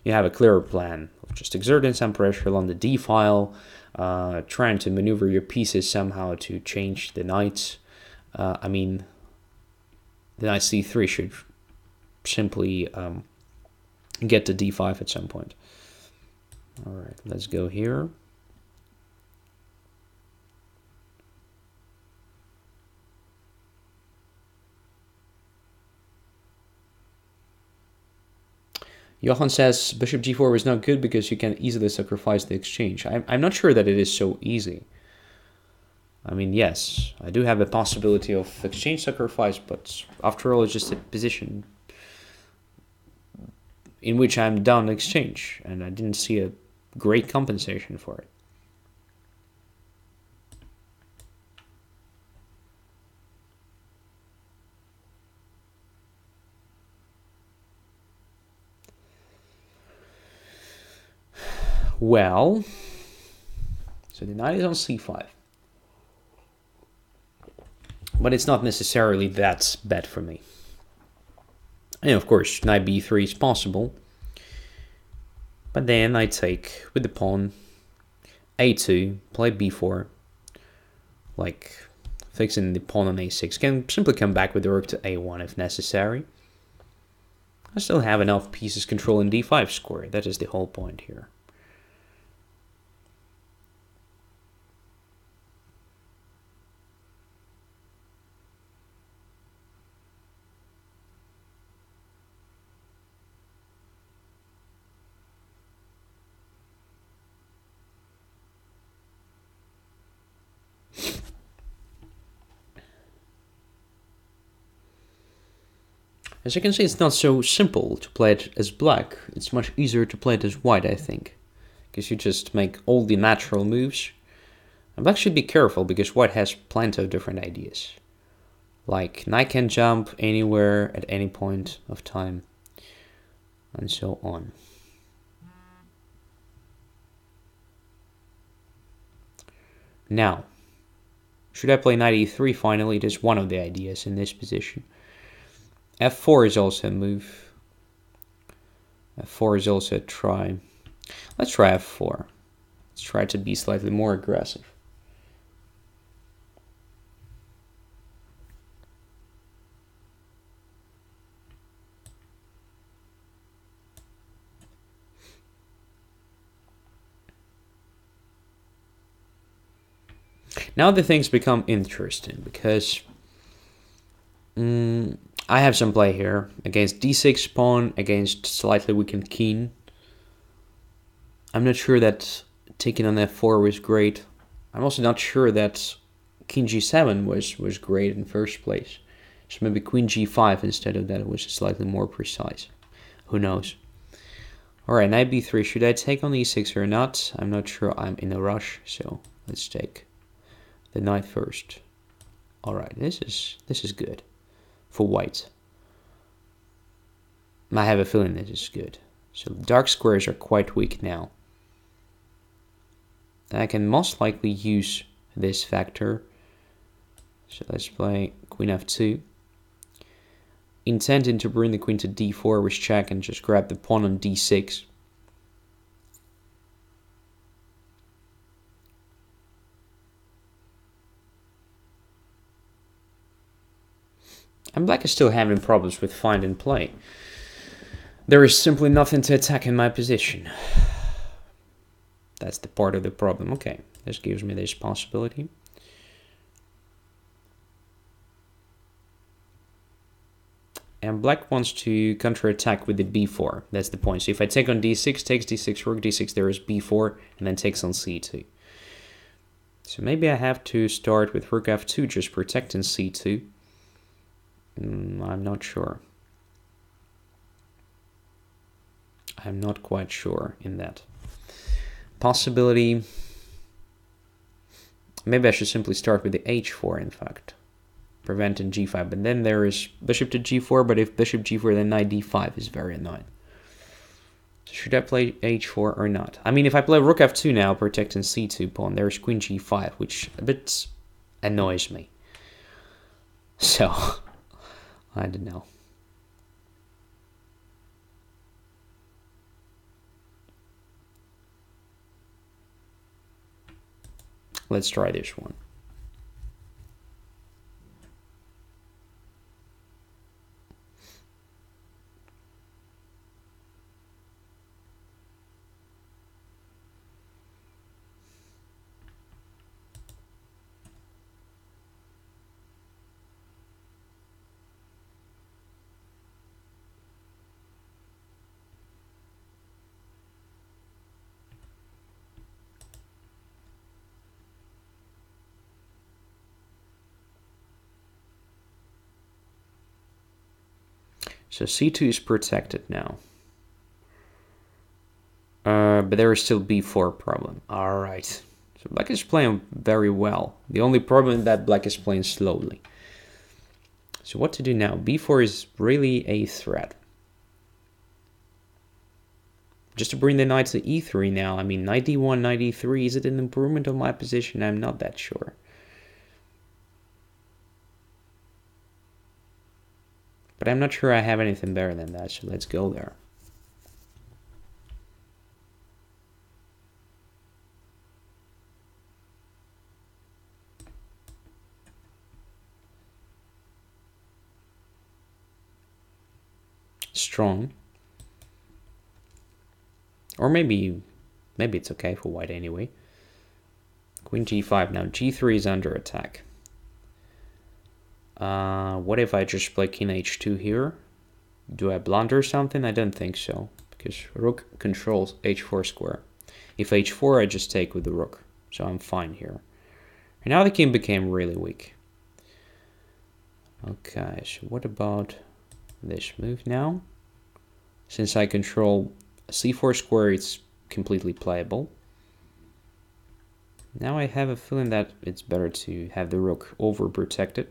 you have a clearer plan of just exerting some pressure along the d file, trying to maneuver your pieces somehow to change the knights. I mean, the knight c3 should simply get to d5 at some point. All right, let's go here. Johan says bishop g4 is not good because you can easily sacrifice the exchange. I'm not sure that it is so easy. I mean, yes, I do have a possibility of exchange sacrifice, but after all, it's just a position in which I'm down exchange, and I didn't see a great compensation for it. Well, so the knight is on c5. But it's not necessarily that bad for me. And of course, knight b3 is possible. But then I take with the pawn, a2, play b4, like fixing the pawn on a6. Can simply come back with the rook to a1 if necessary. I still have enough pieces controlling d5 square. That is the whole point here. As you can see, it's not so simple to play it as black. It's much easier to play it as white, I think. Because you just make all the natural moves. And black should be careful, because white has plenty of different ideas. Like, knight can jump anywhere at any point of time. And so on. Now, should I play knight e3 finally? It is one of the ideas in this position. f4 is also a move. f4 is also a try. Let's try f4. Let's try to be slightly more aggressive. Now the things become interesting because I have some play here against d6 pawn, against slightly weakened king. I'm not sure that taking on f4 was great. I'm also not sure that king g7 was great in first place. So maybe queen g5 instead of that was slightly more precise. Who knows? Alright, knight b3. Should I take on e6 or not? I'm not sure. I'm in a rush, so let's take the knight first. Alright, this is good for white. I have a feeling this is good. So dark squares are quite weak now. I can most likely use this factor. So let's play queen f2. Intending to bring the queen to d4 with check and just grab the pawn on d6. And black is still having problems with finding play. There is simply nothing to attack in my position. That's the part of the problem. Okay, this gives me this possibility. And black wants to counterattack with the b4. That's the point. So if I take on d6, takes d6, rook d6, there is b4, and then takes on c2. So maybe I have to start with rook f2, just protecting c2. I'm not sure. I'm not quite sure in that. Possibility. Maybe I should simply start with the h4, in fact. Preventing g5, but then there is bishop to g4, but if bishop g4, then knight d5 is very annoying. So should I play h4 or not? I mean, if I play rook f2 now, protecting c2 pawn, there's queen g5, which a bit annoys me. So, I don't know. Let's try this one. So c2 is protected now. But there is still b4 problem. Alright. So black is playing very well. The only problem is that black is playing slowly. So what to do now? b4 is really a threat. Just to bring the knight to e3 now. I mean, knight d1, knight e3. Is it an improvement of my position? I'm not that sure. But I'm not sure I have anything better than that, so let's go there. Strong. Or maybe it's okay for white anyway. Queen g5. Now g3 is under attack. What if I just play king h2 here? Do I blunder something? I don't think so, because rook controls h4 square. If h4, I just take with the rook, so I'm fine here. And now the king became really weak. Okay, so what about this move now? Since I control c4 square, it's completely playable. Now I have a feeling that it's better to have the rook overprotected.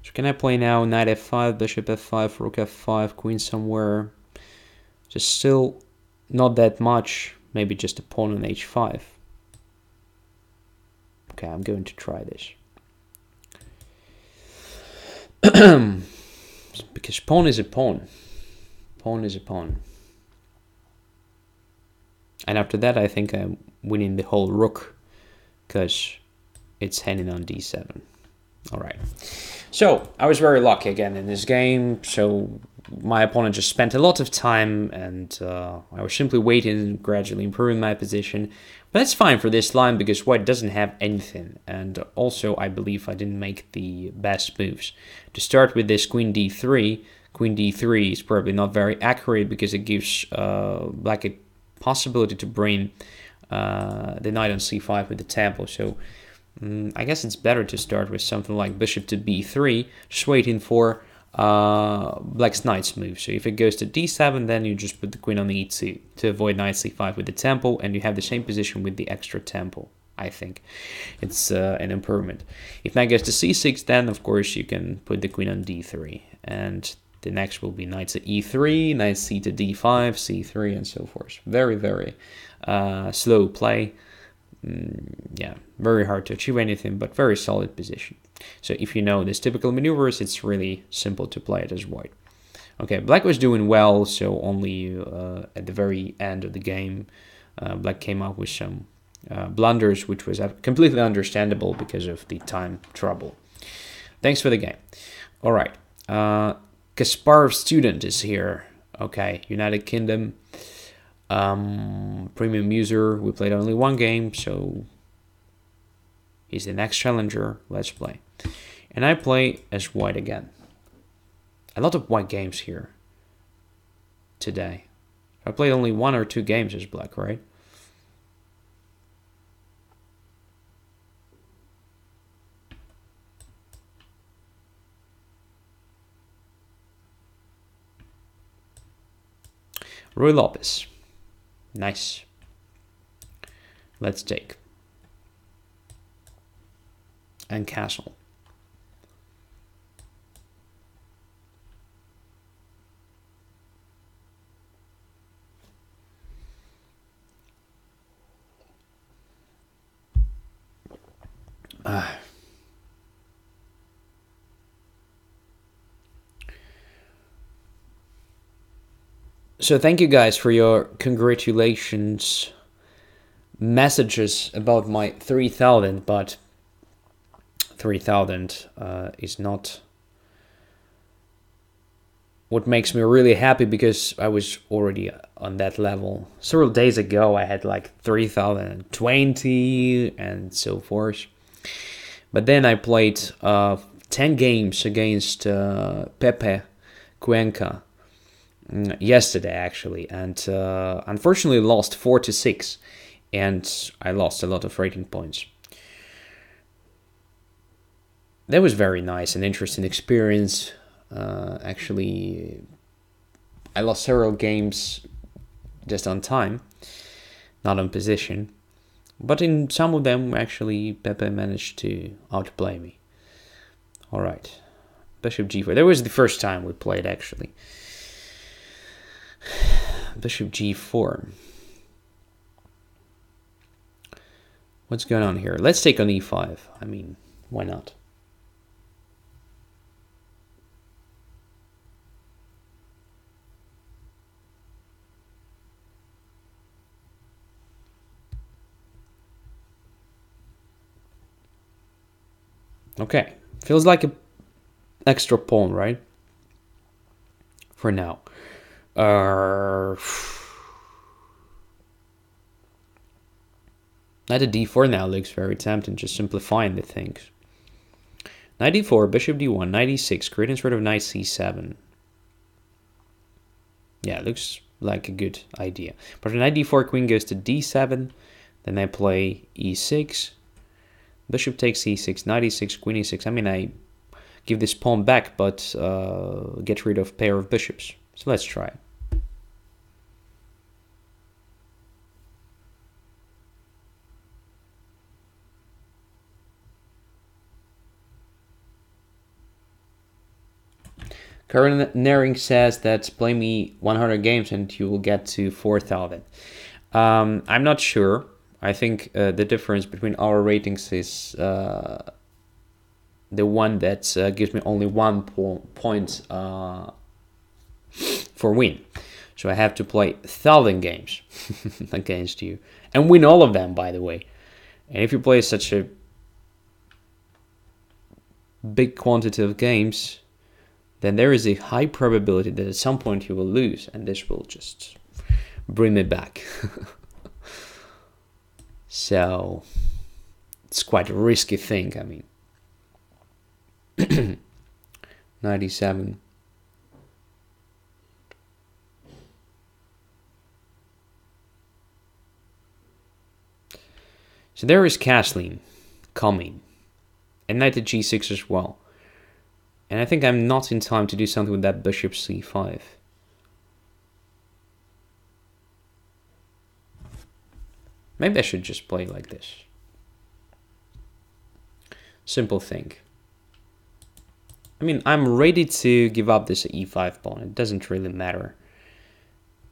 So can I play now knight f5, bishop f5, rook f5, queen somewhere? Just still not that much, maybe just a pawn on h5. Okay, I'm going to try this. Because pawn is a pawn. Pawn is a pawn. And after that, I think I'm winning the whole rook, because it's hanging on d7. All right. So I was very lucky again in this game. So my opponent just spent a lot of time, and I was simply waiting and gradually improving my position. But that's fine for this line, because white doesn't have anything. And also, I believe I didn't make the best moves. To start with this queen d3, queen d3 is probably not very accurate, because it gives black a possibility to bring the knight on c5 with the tempo. So I guess it's better to start with something like bishop to b3, just waiting for black's knight's move. So if it goes to d7, then you just put the queen on e2 to avoid knight c5 with the tempo, and you have the same position with the extra tempo. I think it's an improvement. If knight goes to c6, then of course you can put the queen on d3, and the next will be knight to e3, knight c to d5, c3, and so forth. Very, very slow play. Yeah, very hard to achieve anything, but very solid position. So if you know this typical maneuvers, it's really simple to play it as white. Okay, black was doing well, so only at the very end of the game, black came up with some blunders, which was completely understandable because of the time trouble. Thanks for the game. All right, Kasparov student is here. Okay, United Kingdom. Premium user. We played only one game, so he's the next challenger. Let's play. And I play as white again. A lot of white games here today. I played only 1 or 2 games as black, right? Roy Lopez. Nice. Let's take. And castle. So thank you guys for your congratulations messages about my 3,000, but 3,000 is not what makes me really happy, because I was already on that level. Several days ago I had like 3,020 and so forth. But then I played 10 games against Pepe Cuenca yesterday actually, and unfortunately lost 4-6, and I lost a lot of rating points. That was very nice and interesting experience. Actually, I lost several games just on time, not on position, but in some of them actually Pepe managed to outplay me. All right, Bishop g4. That was the first time we played actually. Bishop g4. What's going on here? Let's take on e5. I mean, why not? Okay, feels like an extra pawn, right? For now. Knight to d4 now looks very tempting, just simplifying the things. Knight d4, bishop d1, knight e6, creating sort of knight c7. Yeah, looks like a good idea. But the knight d4, queen goes to d7, then I play e6, bishop takes e6, knight e6, queen e6. I mean, I give this pawn back, but get rid of pair of bishops. So let's try it. Karen Nering says that play me 100 games and you will get to 4,000. I'm not sure. I think the difference between our ratings is the one that gives me only 1 point for win. So I have to play 1,000 games against you and win all of them, by the way. And if you play such a big quantity of games, then there is a high probability that at some point you will lose, and this will just bring me back. So it's quite a risky thing. I mean, 97. So there is castling coming, and knight to g6 as well. And I think I'm not in time to do something with that bishop c5. Maybe I should just play like this. Simple thing. I mean, I'm ready to give up this e5 pawn. It doesn't really matter.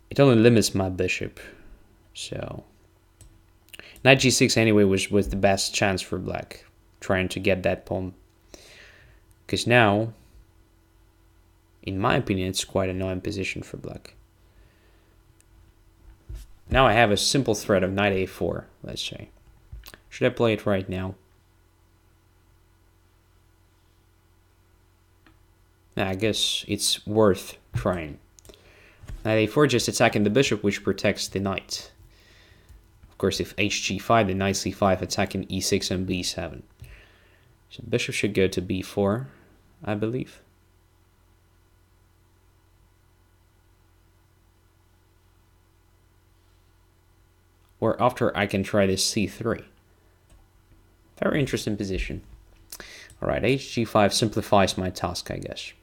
It only limits my bishop. So knight g6 anyway was the best chance for black, trying to get that pawn. Because now, in my opinion, it's quite an annoying position for black. Now I have a simple threat of knight a4, let's say. Should I play it right now? I guess it's worth trying. Knight a4 just attacking the bishop, which protects the knight. Of course, if hg5, then knight c5 attacking e6 and b7. So bishop should go to b4, I believe. Or after I can try this c3. Very interesting position. Alright, hg5 simplifies my task, I guess.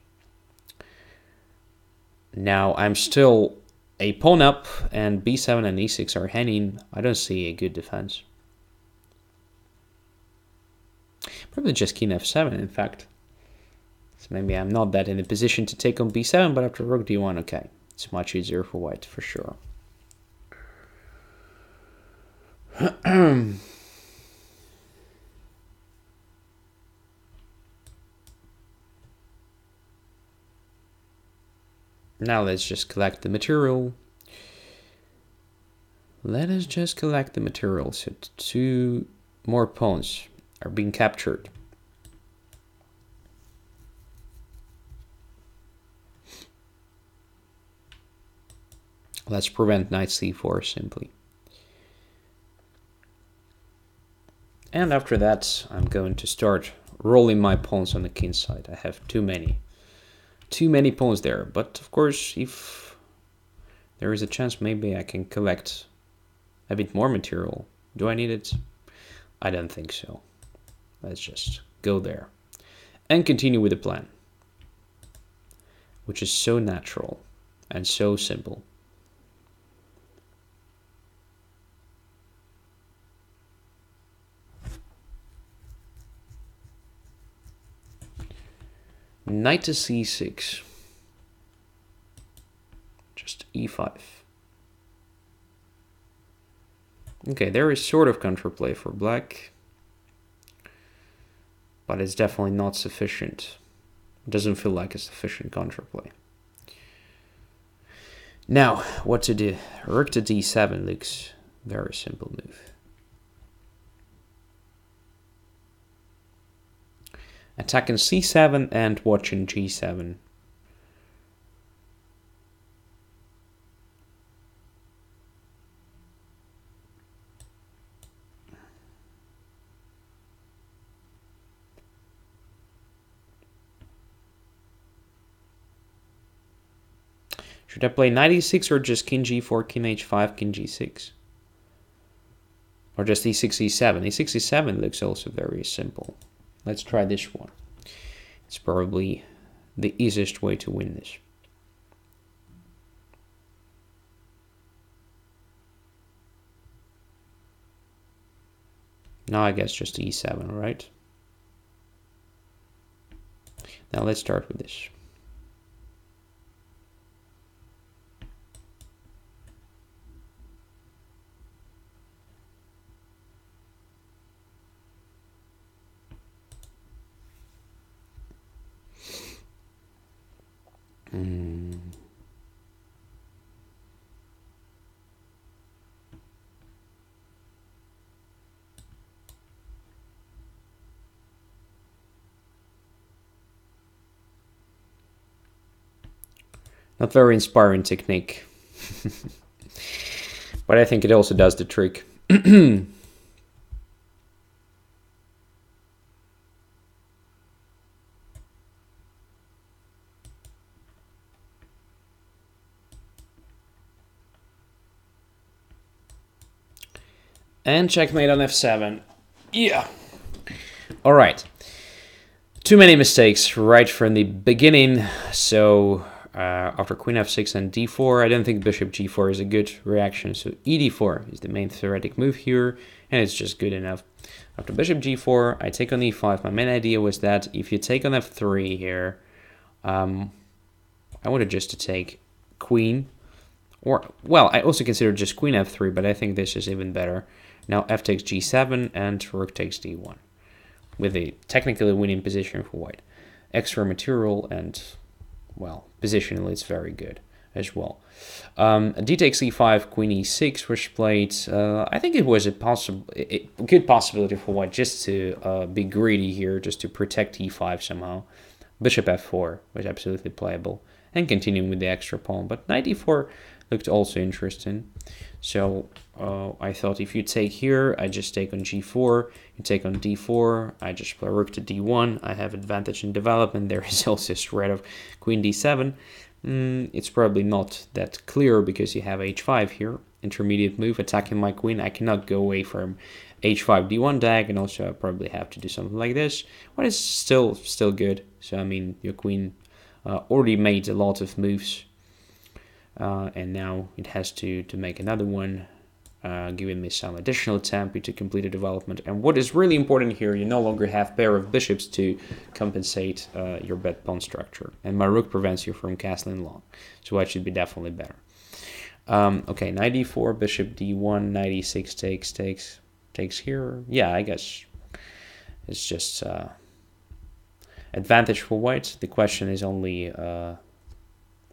Now I'm still a pawn up, and b7 and e6 are hanging. I don't see a good defense. Probably just king f7, in fact. So maybe I'm not that in a position to take on b7, but after rook d1, okay. It's much easier for white, for sure. Now let's just collect the material. Let us just collect the material. So 2 more pawns are being captured. Let's prevent knight c4 simply. And after that, I'm going to start rolling my pawns on the king side. I have too many pawns there. But of course, if there is a chance, maybe I can collect a bit more material. Do I need it? I don't think so. Let's just go there and continue with the plan, which is so natural and so simple. Knight to c6. Just e5. Okay, there is sort of counterplay for black, but it's definitely not sufficient. It doesn't feel like a sufficient counterplay. Now, what to do? Rook to d7 looks very simple move. Attacking c7 and watching g7. Should I play knight e6 or just king g4, king h5, king g6? Or just e6, e7? E6, e7 looks also very simple. Let's try this one. It's probably the easiest way to win this. Now I guess just e7, right? Now let's start with this. Not very inspiring technique. But I think it also does the trick. And checkmate on f7. Yeah. All right. Too many mistakes right from the beginning. So after queen f6 and d4, I don't think bishop g4 is a good reaction. So ed4 is the main theoretic move here, and it's just good enough. After bishop g4, I take on e5. My main idea was that if you take on f3 here, I wanted just to take queen. Or, well, I also considered just queen f3, but I think this is even better. Now f takes g7 and rook takes d1, with a technically winning position for white. Extra material and, well, positionally it's very good as well. D takes e5, queen e6 was played. I think it was a good possibility for white just to be greedy here, just to protect e5 somehow. Bishop f4 was absolutely playable, and continuing with the extra pawn. But knight e4 looked also interesting. So I thought if you take here, I just take on g4, you take on d4, I just play rook to d1, I have advantage in development. There is also a threat of queen d7. It's probably not that clear because you have h5 here, intermediate move, attacking my queen. I cannot go away from h5 d1 dag, and also I probably have to do something like this, but it's still good. So I mean, your queen already made a lot of moves. And now it has to make another one, giving me some additional tempo to complete the development. And what is really important here, you no longer have pair of bishops to compensate your bad pawn structure. And my rook prevents you from castling long. So white should be definitely better. Okay, knight d4, bishop d1, knight e6 takes here. Yeah, I guess it's just advantage for white. The question is only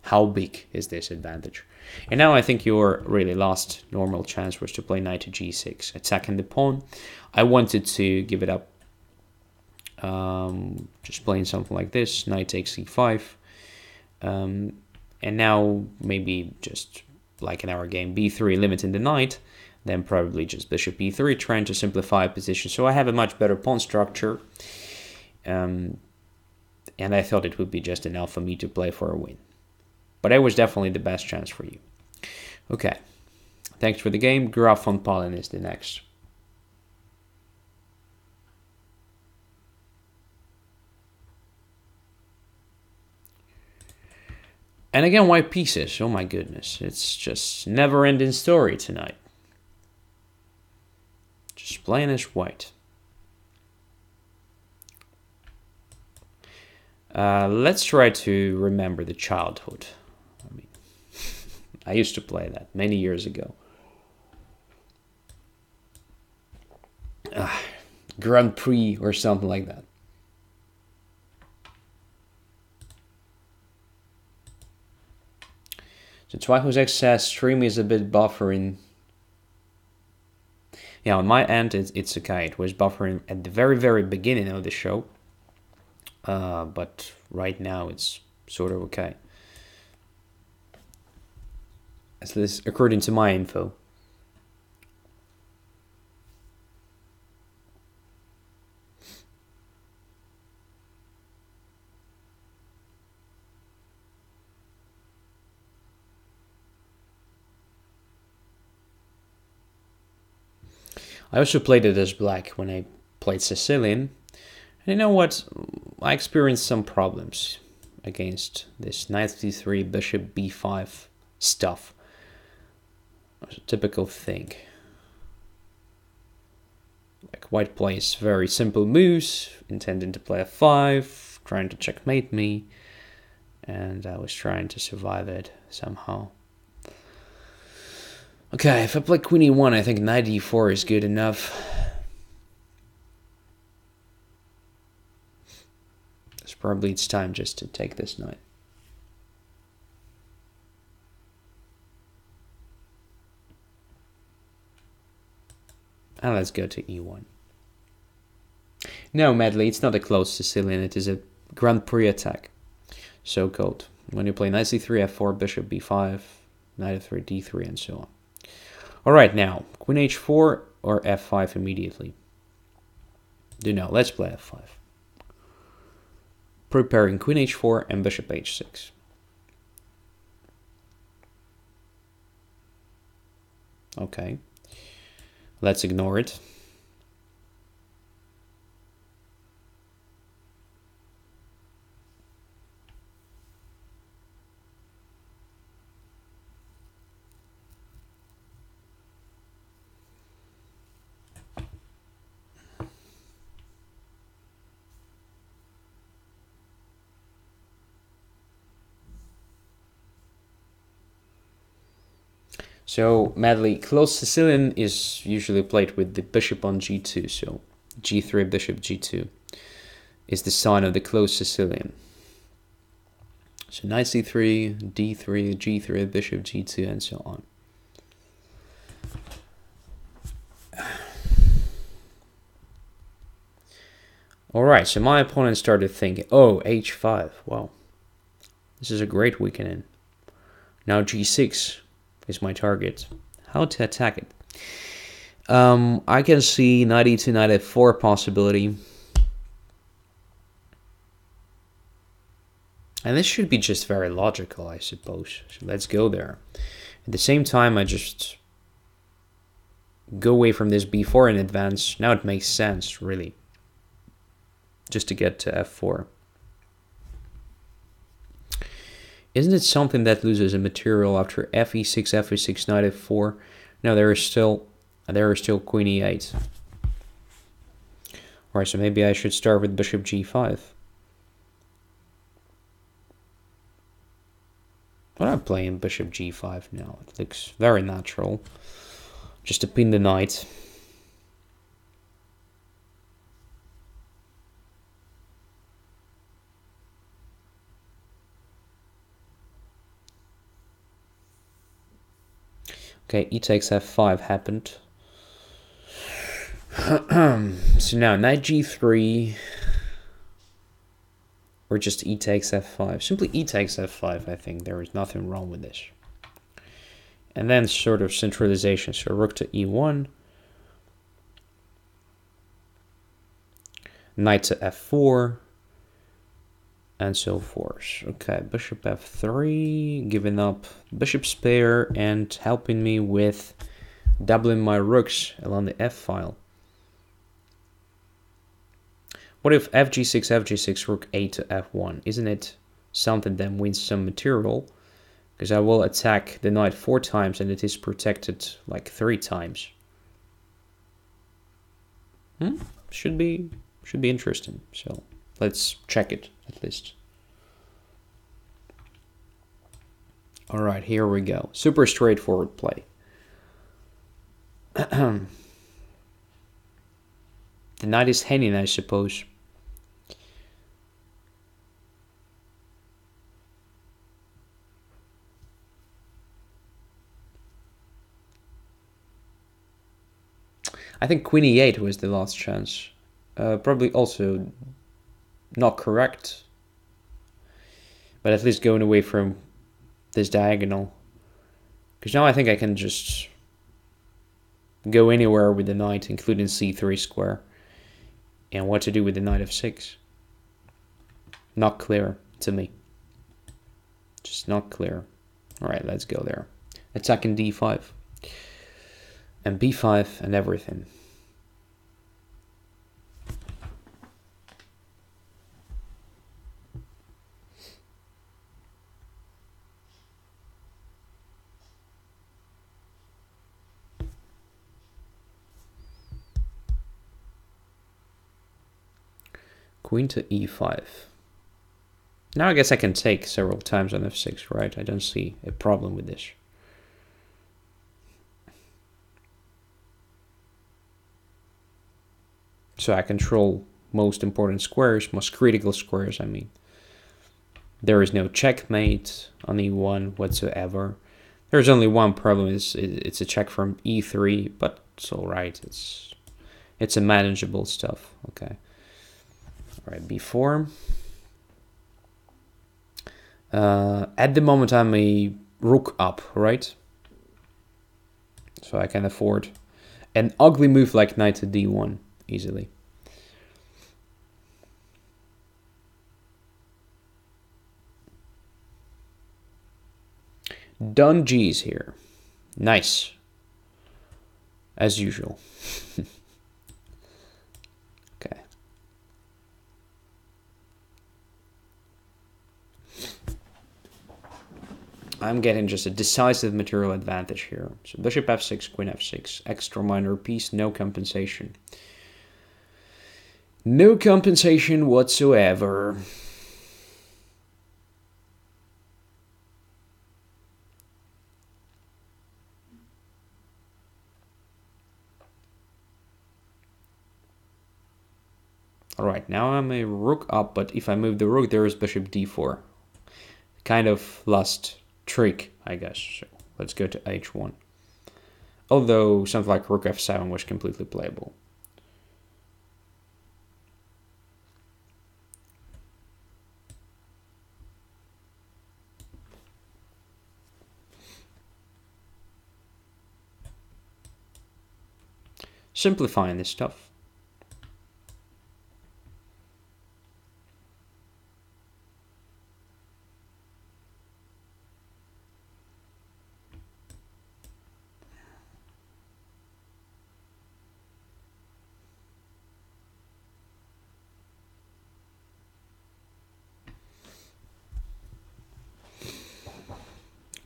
how big is this advantage? And now I think your really last normal chance was to play knight to g6, attacking the pawn. I wanted to give it up, just playing something like this, knight takes e5. And now maybe just like in our game b3, limiting the knight, then probably just bishop e3, trying to simplify a position. So I have a much better pawn structure. And I thought it would be just enough for me to play for a win. But it was definitely the best chance for you. Okay. Thanks for the game. Graf von Palen is the next. And again, white pieces. Oh my goodness. It's just never-ending story tonight. Just plain as white. Let's try to remember the childhood. I mean, I used to play that many years ago. Grand Prix or something like that. So Twyhuzek says stream is a bit buffering. Yeah, on my end it's okay. It was buffering at the very beginning of the show. But right now it's sort of okay. At least according to my info. I also played it as black when I played Sicilian. And you know what? I experienced some problems against this knight c3, bishop b5 stuff. It's a typical thing. Like white plays very simple moves, intending to play f5, trying to checkmate me, and I was trying to survive it somehow. Okay, if I play queen e1, I think knight e4 is good enough. So probably it's time just to take this knight. And let's go to e1. No, Medley, it's not a close Sicilian, it is a Grand Prix attack. So-called. when you play knight c3, f4, bishop b5, knight f3, d3, and so on. All right, now queen h4 or f5 immediately. Do now. Let's play f5. Preparing queen h4 and bishop h6. Okay, let's ignore it. So, madly, closed Sicilian is usually played with the bishop on g2, so g3, bishop g2 is the sign of the closed Sicilian. So knight c3, d3, g3, bishop g2, and so on. Alright, so my opponent started thinking, oh, h5, wow, this is a great weakening. Now g6 is my target. How to attack it? I can see knight e2, knight f4 possibility. And this should be just very logical, I suppose. So let's go there. At the same time, I just go away from this b4 in advance. Now it makes sense, really. Just to get to f4. Isn't it something that loses a material after fe6, fe6, knight f4? No, there is still queen e8. Alright, so maybe I should start with bishop g5. But I'm playing bishop g5 now. It looks very natural. Just to pin the knight. Okay, e takes f5 happened. So now knight g3, or just e takes f5. Simply e takes f5, I think. There is nothing wrong with this. And then sort of centralization. So rook to e1. Knight to f4. And so forth. Okay, bishop f3, giving up bishop's pair and helping me with doubling my rooks along the f file. What if fg6, rook a to f1? Isn't it something that wins some material? Because I will attack the knight 4 times and it is protected like 3 times. Should be interesting. So let's check it at least. All right, here we go. Super straightforward play. The knight is hanging, I suppose. I think queen e8 was the last chance. Probably also not correct. But at least going away from this diagonal. Because now I think I can just go anywhere with the knight, including c3 square. And what to do with the knight f6? Not clear to me. Just not clear. Alright, let's go there. Attacking d5. And b5 and everything. Queen to e5. Now I guess I can take several times on f6, right? I don't see a problem with this. So I control most important squares, most critical squares, I mean. There is no checkmate on e1 whatsoever. There's only one problem, it's a check from e3, but it's alright. It's a manageable stuff, okay. Alright, b4. At the moment, I'm a rook up, right? So I can afford an ugly move like knight to d1 easily. Done G's here. Nice. As usual. Okay. I'm getting just a decisive material advantage here. So bishop f6, queen f6. Extra minor piece, no compensation. No compensation whatsoever. Alright, now I'm a rook up, but if I move the rook, there is bishop d4. Kind of last trick, I guess. So let's go to h1. Although something like rook f7 was completely playable. Simplifying this stuff.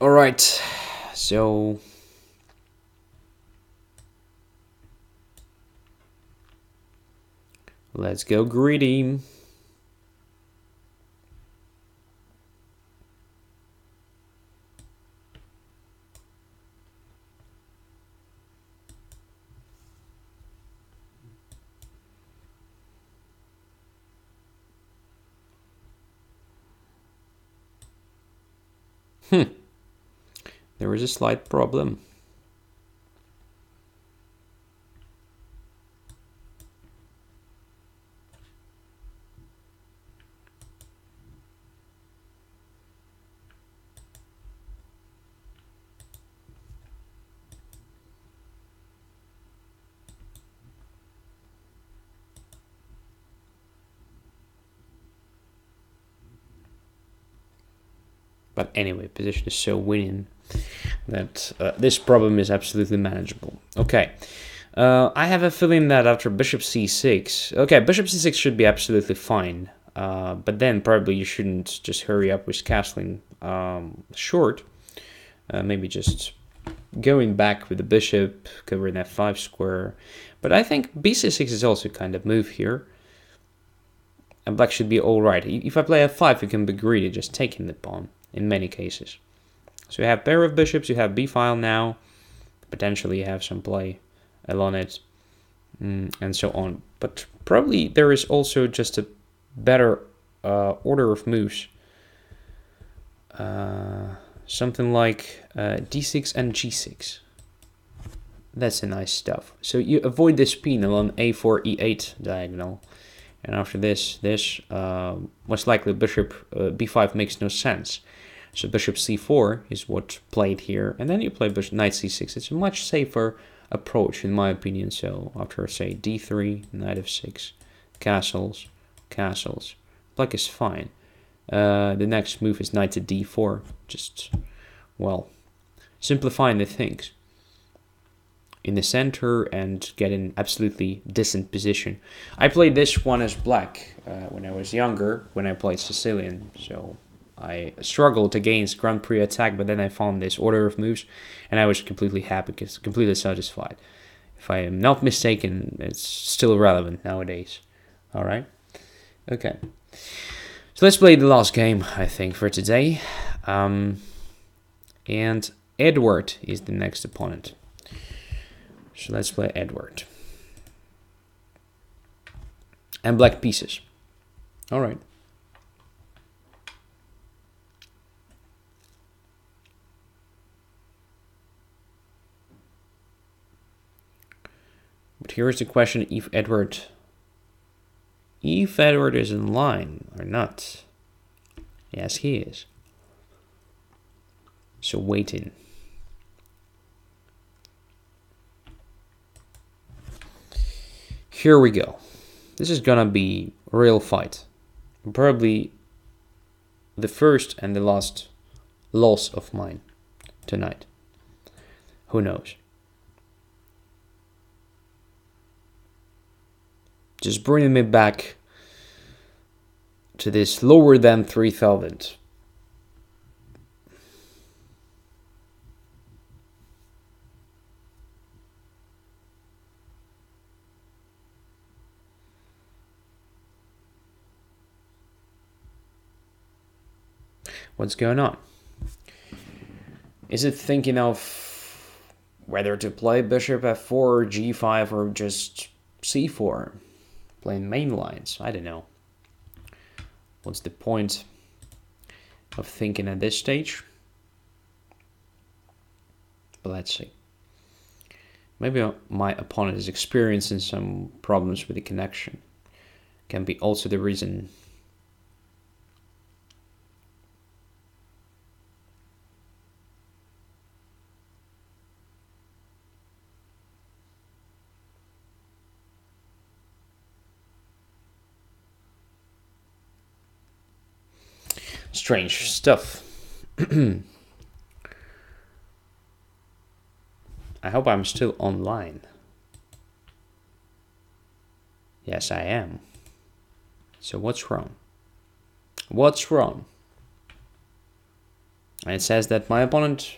All right, so let's go greedy. There is a slight problem. But anyway, position is so winning that this problem is absolutely manageable. Okay, I have a feeling that after bishop c6, okay, bishop c6 should be absolutely fine. But then probably you shouldn't just hurry up with castling short. Maybe just going back with the bishop, covering f5 square. But I think bc6 is also kind of move here. And black should be alright. If I play f5, you can be greedy, just taking the pawn in many cases. So you have pair of bishops, you have b-file now. Potentially you have some play along it, and so on. But probably there is also just a better order of moves. Something like d6 and g6. That's a nice stuff. So you avoid this pin along a4, e8 diagonal. And after this, most likely bishop b5 makes no sense. So bishop c4 is what played here. And then you play bishop knight c6. It's a much safer approach in my opinion. So after, say, d3, knight f6, castles, castles, black is fine. The next move is knight to d4. Just, well, simplifying the things in the center and get an absolutely decent position. I played this one as black when I was younger, when I played Sicilian. So I struggled against Grand Prix attack, but then I found this order of moves, and I was completely happy, completely satisfied. If I am not mistaken, it's still relevant nowadays. All right? Okay. So let's play the last game, I think, for today. And Edward is the next opponent. So let's play Edward. And black pieces. All right. But here's the question, if Edward is in line or not. Yes, he is. So waiting. Here we go. This is gonna be a real fight. Probably the first and the last loss of mine tonight. Who knows? Just bringing me back to this lower than 3,000. What's going on? Is it thinking of whether to play bishop f4 or g5 or just c4? Playing main lines? I don't know. What's the point of thinking at this stage? But let's see. Maybe my opponent is experiencing some problems with the connection. Can be also the reason. Strange stuff. I hope I'm still online. Yes, I am. So what's wrong? What's wrong? And it says that my opponent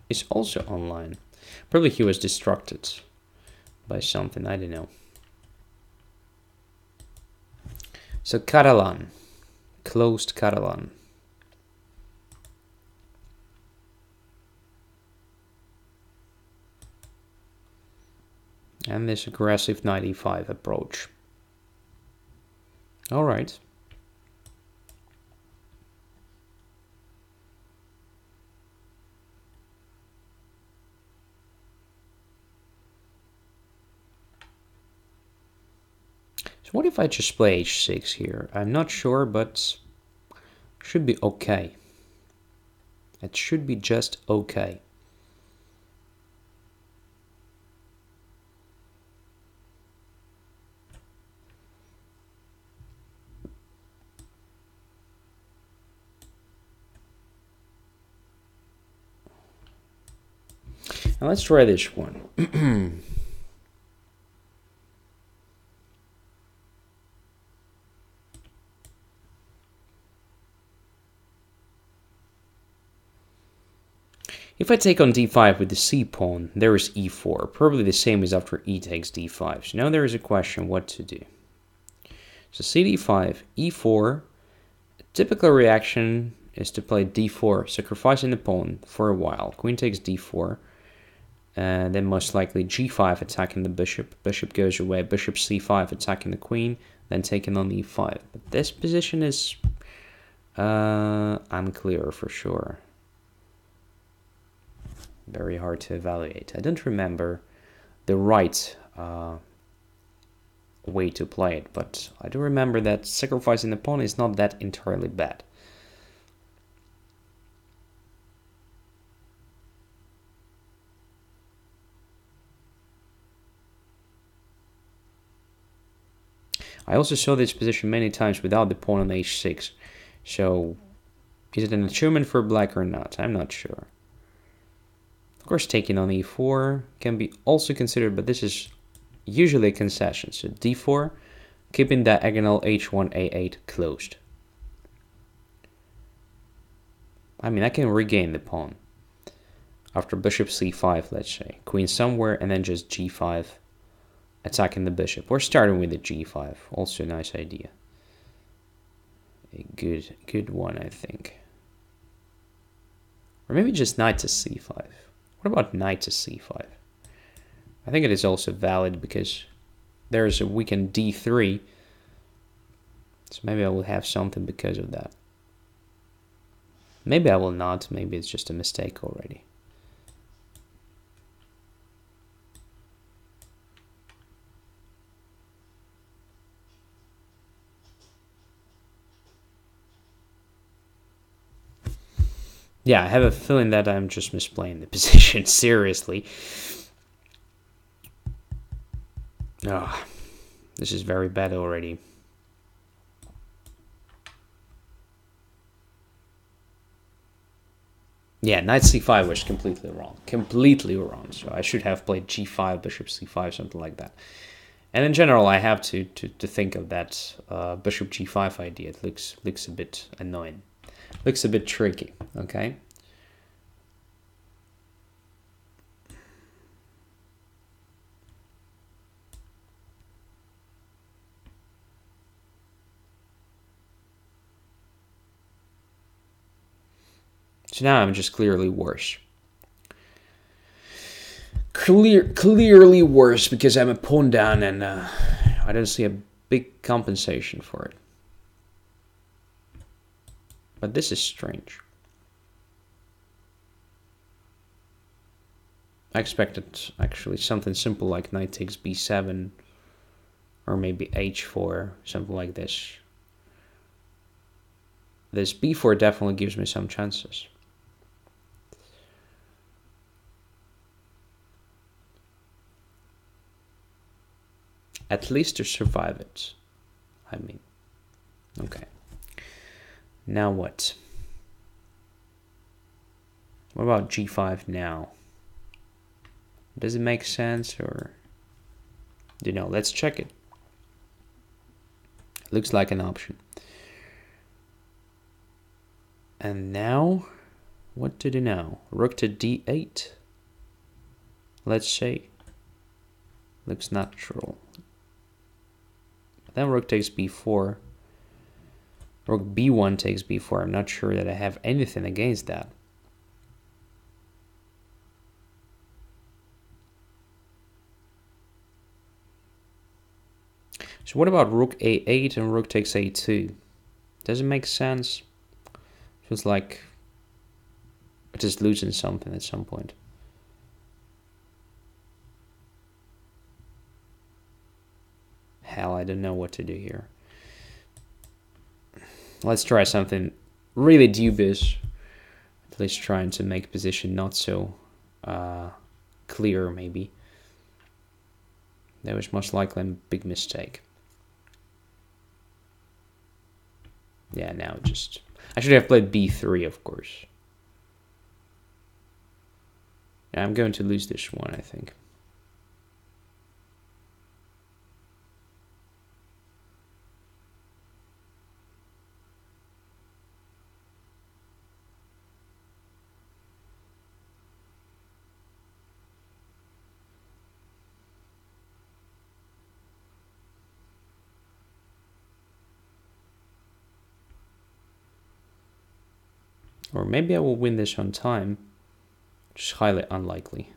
is also online. Probably he was distracted by something, I don't know. So Catalan. Closed Catalan. And this aggressive knight e5 approach. All right. So what if I just play h6 here? I'm not sure, but should be okay. It should be just okay. Now let's try this one. If I take on d5 with the c pawn, there is e4, probably the same as after e takes d5. So now there is a question what to do. So cd5, e4, typical reaction is to play d4, sacrificing the pawn for a while. Queen takes d4, and then most likely g5 attacking the bishop. Bishop goes away, bishop c5 attacking the queen, then taking on e5. But this position is unclear for sure. Very hard to evaluate. I don't remember the right way to play it, but I do remember that sacrificing the pawn is not that entirely bad. I also saw this position many times without the pawn on h6, so is it an achievement for black or not? I'm not sure. Of course, taking on e4 can be also considered, but this is usually a concession. So d4, keeping diagonal h1, a8 closed. I mean, I can regain the pawn. After bishop c5, let's say. Queen somewhere, and then just g5, attacking the bishop. We're starting with the g5. Also a nice idea. A good one, I think. Or maybe just knight to c5. What about knight to c5? I think it is also valid because there is a weakened d3. So maybe I will have something because of that. Maybe I will not. Maybe it's just a mistake already. Yeah, I have a feeling that I'm just misplaying the position, seriously. Oh, this is very bad already. Yeah, knight c5 was completely wrong. Completely wrong. So I should have played g5, bishop c5, something like that. And in general, I have to think of that bishop g5 idea. It looks a bit annoying. Looks a bit tricky, okay? So now I'm just clearly worse. Clearly worse because I'm a pawn down and I don't see a big compensation for it. But this is strange. I expected actually something simple like knight takes b7 or maybe h4, something like this. This b4 definitely gives me some chances. At least to survive it, I mean. Okay. Now what? What about g5 now? Does it make sense or... You know, let's check it. Looks like an option. And now, what to do now? Rook to d8. Let's say. Looks natural. Then rook takes b4. Rook b1 takes b4. I'm not sure that I have anything against that. So what about rook a8 and rook takes a2? Does it make sense? Feels like it is losing something at some point. Hell, I don't know what to do here. Let's try something really dubious. At least trying to make position not so clear, maybe. That was most likely a big mistake. Yeah, now just... I should have played b3, of course. Yeah, I'm going to lose this one, I think. Or maybe I will win this on time, which is highly unlikely.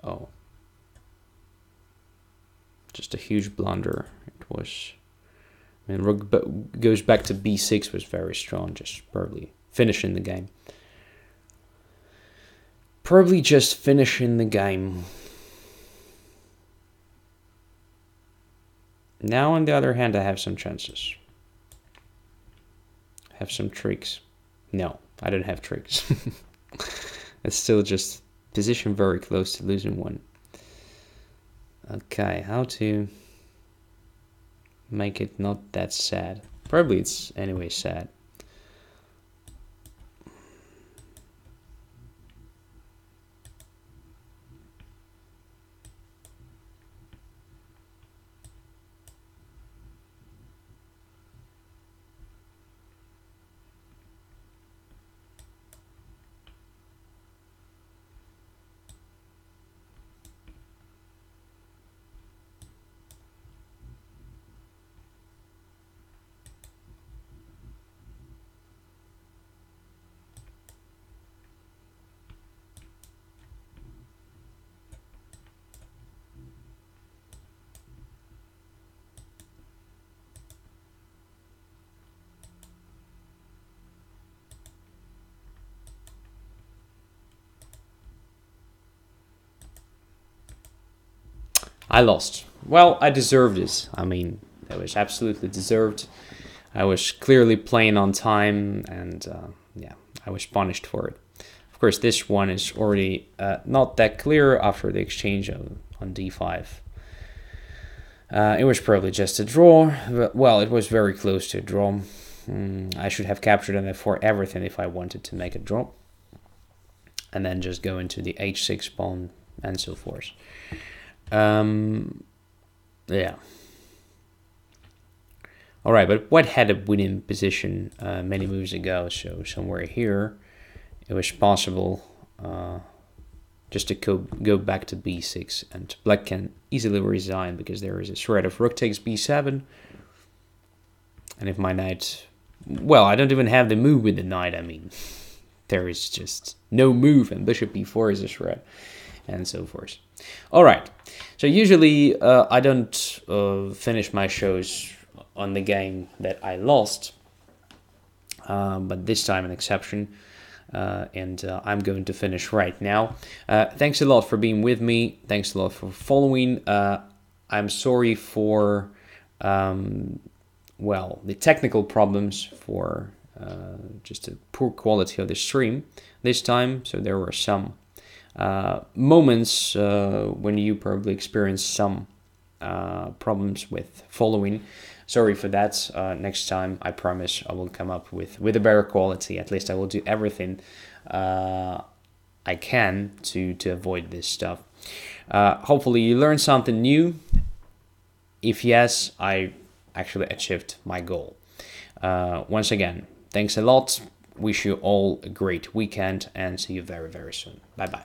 Oh. Just a huge blunder. It was... I mean, rook goes back to b6 was very strong, just probably finishing the game. Probably just finishing the game. Now, on the other hand, I have some chances. Have some tricks. No, I don't have tricks. It's still just position very close to losing one. Okay, how to make it not that sad. Probably it's anyway sad. I lost. Well, I deserved this. I mean, it was absolutely deserved. I was clearly playing on time, and yeah, I was punished for it. Of course, this one is already not that clear after the exchange on d5. It was probably just a draw, but, well, it was very close to a draw. I should have captured on f4 everything if I wanted to make a draw. And then just go into the h6 pawn and so forth. Yeah. All right, but white had a winning position many moves ago, so somewhere here it was possible just to go back to b6, and black can easily resign because there is a threat of rook takes b7. And if my knight... Well, I don't even have the move with the knight, I mean. There is just no move, and bishop b4 is a threat, and so forth. All right, so usually I don't finish my shows on the game that I lost, but this time an exception, and I'm going to finish right now. Thanks a lot for being with me. Thanks a lot for following. I'm sorry for, well, the technical problems, for just the poor quality of the stream this time. So there were some moments when you probably experienced some problems with following. Sorry for that. Next time, I promise I will come up with a better quality. At least I will do everything I can to avoid this stuff. Hopefully you learned something new. If yes, I actually achieved my goal. Once again, thanks a lot. Wish you all a great weekend and see you very, very soon. Bye-bye.